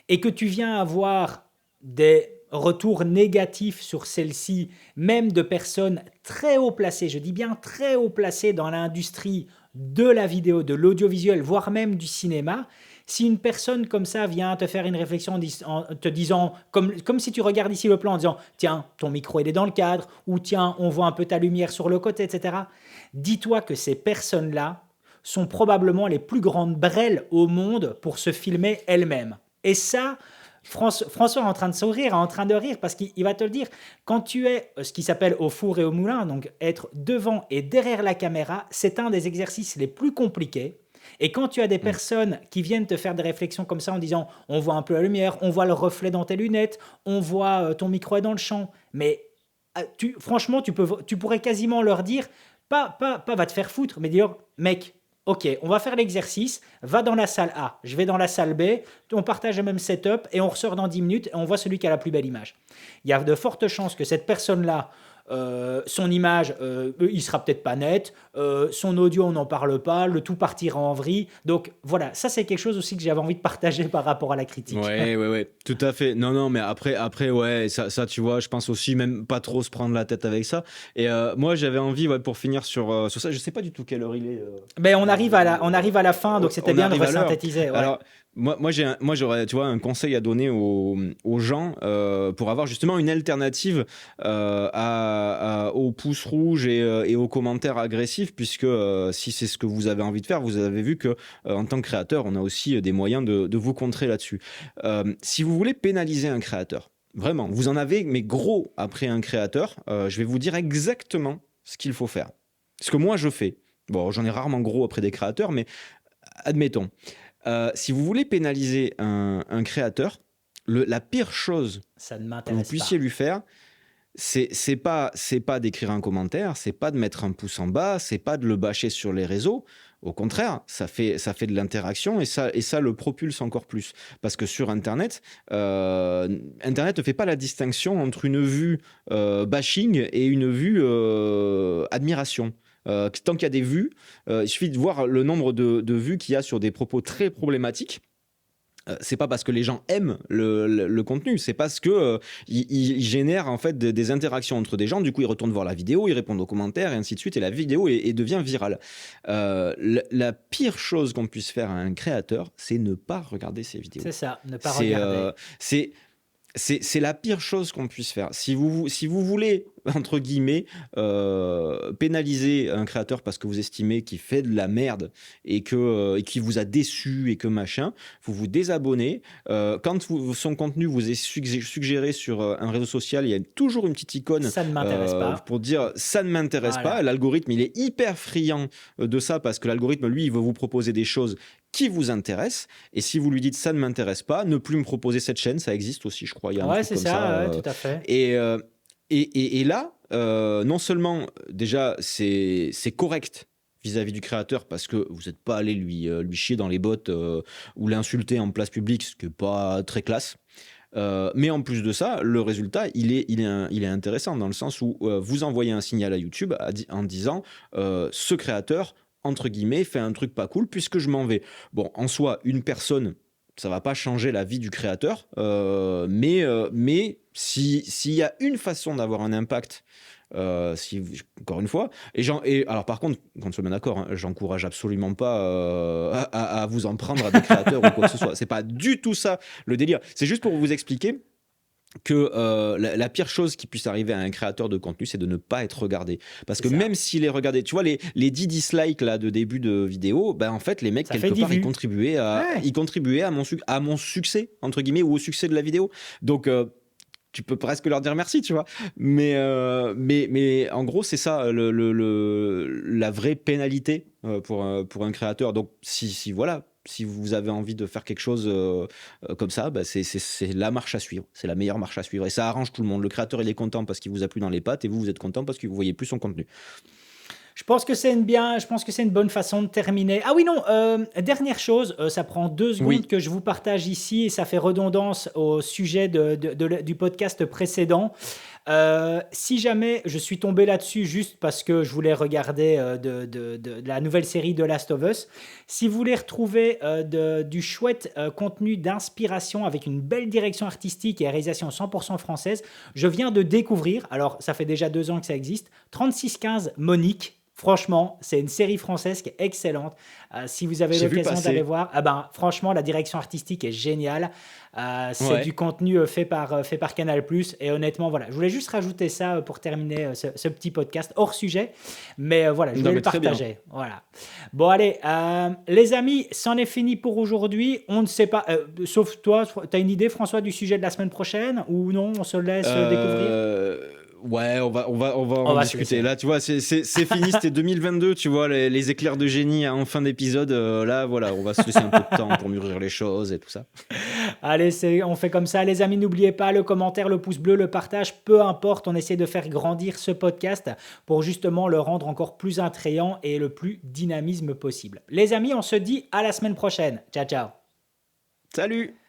et que tu viens avoir des retours négatifs sur celle-ci, même de personnes très haut placées, je dis bien très haut placées dans l'industrie de la vidéo, de l'audiovisuel, voire même du cinéma, si une personne comme ça vient te faire une réflexion en te disant, comme si tu regardes ici le plan en disant, tiens, ton micro il est dans le cadre, ou tiens, on voit un peu ta lumière sur le côté, etc., dis-toi que ces personnes-là sont probablement les plus grandes brêles au monde pour se filmer elles-mêmes. Et ça, François est en train de sourire, en train de rire, parce qu'il va te le dire. Quand tu es ce qui s'appelle au four et au moulin, donc être devant et derrière la caméra, c'est un des exercices les plus compliqués. Et quand tu as des Mm. personnes qui viennent te faire des réflexions comme ça en disant on voit un peu la lumière, on voit le reflet dans tes lunettes, on voit ton micro est dans le champ, mais franchement, tu pourrais quasiment leur dire, pas va te faire foutre, mais dire mec, ok, on va faire l'exercice, va dans la salle A, je vais dans la salle B, on partage le même setup et on ressort dans 10 minutes et on voit celui qui a la plus belle image. Il y a de fortes chances que cette personne-là, son image, il sera peut-être pas net, son audio, on n'en parle pas, le tout partira en vrille. Donc voilà, ça c'est quelque chose aussi que j'avais envie de partager par rapport à la critique. Ouais, tout à fait. Non, non, mais après, ouais, ça, tu vois, je pense aussi même pas trop se prendre la tête avec ça. Et moi, j'avais envie, ouais, pour finir sur ça, je sais pas du tout quelle heure il est. Ben, on arrive à la fin, donc c'était On bien de arrive à l'heure. resynthétiser. Ouais. Alors, moi, j'aurais, tu vois, un conseil à donner aux gens pour avoir justement une alternative aux pouces rouges et aux commentaires agressifs, puisque si c'est ce que vous avez envie de faire, vous avez vu que en tant que créateur, on a aussi des moyens de vous contrer là-dessus. Si vous voulez pénaliser un créateur, vraiment, vous en avez, mais gros après un créateur, je vais vous dire exactement ce qu'il faut faire. Ce que moi je fais. Bon, j'en ai rarement gros après des créateurs, mais admettons. Si vous voulez pénaliser un créateur, la pire chose Ça ne que vous m'intéresse puissiez pas. lui faire, c'est pas d'écrire un commentaire, c'est pas de mettre un pouce en bas, c'est pas de le bâcher sur les réseaux. Au contraire, ça fait de l'interaction, et ça le propulse encore plus. Parce que sur Internet, Internet ne fait pas la distinction entre une vue bashing et une vue admiration. Tant qu'il y a des vues, il suffit de voir le nombre de vues qu'il y a sur des propos très problématiques. C'est pas parce que les gens aiment le contenu, c'est parce que il génère en fait des interactions entre des gens. Du coup, ils retournent voir la vidéo, ils répondent aux commentaires et ainsi de suite, et la vidéo devient virale. La pire chose qu'on puisse faire à un créateur, c'est ne pas regarder ses vidéos. C'est ça, ne pas C'est regarder. c'est c'est la pire chose qu'on puisse faire. Si vous voulez, entre guillemets, pénaliser un créateur parce que vous estimez qu'il fait de la merde et qu'il vous a déçu et que machin, vous vous désabonnez. Quand son contenu vous est suggéré sur un réseau social, il y a toujours une petite icône Ça ne m'intéresse pas. pour dire ça ne m'intéresse pas. Voilà. L'algorithme, il est hyper friand de ça parce que l'algorithme, lui, il veut vous proposer des choses qui vous intéressent. Et si vous lui dites ça ne m'intéresse pas, ne plus me proposer cette chaîne, ça existe aussi, je crois. Il y a un Ouais, truc c'est comme ça. ça, ouais, tout à fait. Et là, non seulement déjà c'est correct vis-à-vis du créateur parce que vous n'êtes pas allé lui chier dans les bottes ou l'insulter en place publique, ce qui n'est pas très classe. Mais en plus de ça, le résultat, il est intéressant dans le sens où vous envoyez un signal à YouTube en disant ce créateur, entre guillemets, fait un truc pas cool puisque je m'en vais. Bon, en soi, une personne, ça va pas changer la vie du créateur, mais s'il y a une façon d'avoir un impact, encore une fois, et alors par contre, qu'on soit bien d'accord, hein, j'encourage absolument pas à vous en prendre à des créateurs ou quoi que ce soit. C'est pas du tout ça le délire. C'est juste pour vous expliquer que la pire chose qui puisse arriver à un créateur de contenu, c'est de ne pas être regardé. Parce que C'est ça. même s'il est regardé, tu vois, les 10 dislikes là, de début de vidéo, ben, en fait, les mecs, Ça fait quelque 10 part, vues. Ouais. ils contribuaient à mon succès, entre guillemets, ou au succès de la vidéo. Donc, tu peux presque leur dire merci, tu vois. Mais en gros, c'est ça la vraie pénalité pour un créateur. Donc, voilà, si vous avez envie de faire quelque chose comme ça, bah, c'est la marche à suivre. C'est la meilleure marche à suivre. Et ça arrange tout le monde. Le créateur, il est content parce qu'il vous a plu dans les pattes et vous êtes content parce que vous voyez plus son contenu. Je pense que c'est une bonne façon de terminer. Ah oui, non, dernière chose, ça prend 2 secondes Oui. que je vous partage ici et ça fait redondance au sujet du podcast précédent. Si jamais je suis tombé là-dessus juste parce que je voulais regarder de la nouvelle série The Last of Us, si vous voulez retrouver du chouette contenu d'inspiration avec une belle direction artistique et réalisation 100% française, je viens de découvrir, alors ça fait déjà 2 ans que ça existe, 3615 Monique. Franchement, c'est une série française qui est excellente. Si vous avez J'ai vu l'occasion d'aller passer. voir, franchement, la direction artistique est géniale. C'est Ouais. du contenu fait par Canal+. Et honnêtement, voilà, je voulais juste rajouter ça pour terminer ce petit podcast hors sujet. Mais voilà, je Non, voulais mais le très bien. partager. Voilà. Bon, allez, les amis, c'en est fini pour aujourd'hui. On ne sait pas, sauf toi, tu as une idée, François, du sujet de la semaine prochaine ou non? On se laisse découvrir? Ouais, on va On en va se discuter. laisser. Là, tu vois, c'est fini, c'était 2022, tu vois, les éclairs de génie en fin d'épisode. Là, voilà, on va se laisser un peu de temps pour mûrir les choses et tout ça. Allez, on fait comme ça. Les amis, n'oubliez pas le commentaire, le pouce bleu, le partage, peu importe. On essaie de faire grandir ce podcast pour justement le rendre encore plus attrayant et le plus dynamisme possible. Les amis, on se dit à la semaine prochaine. Ciao, ciao. Salut!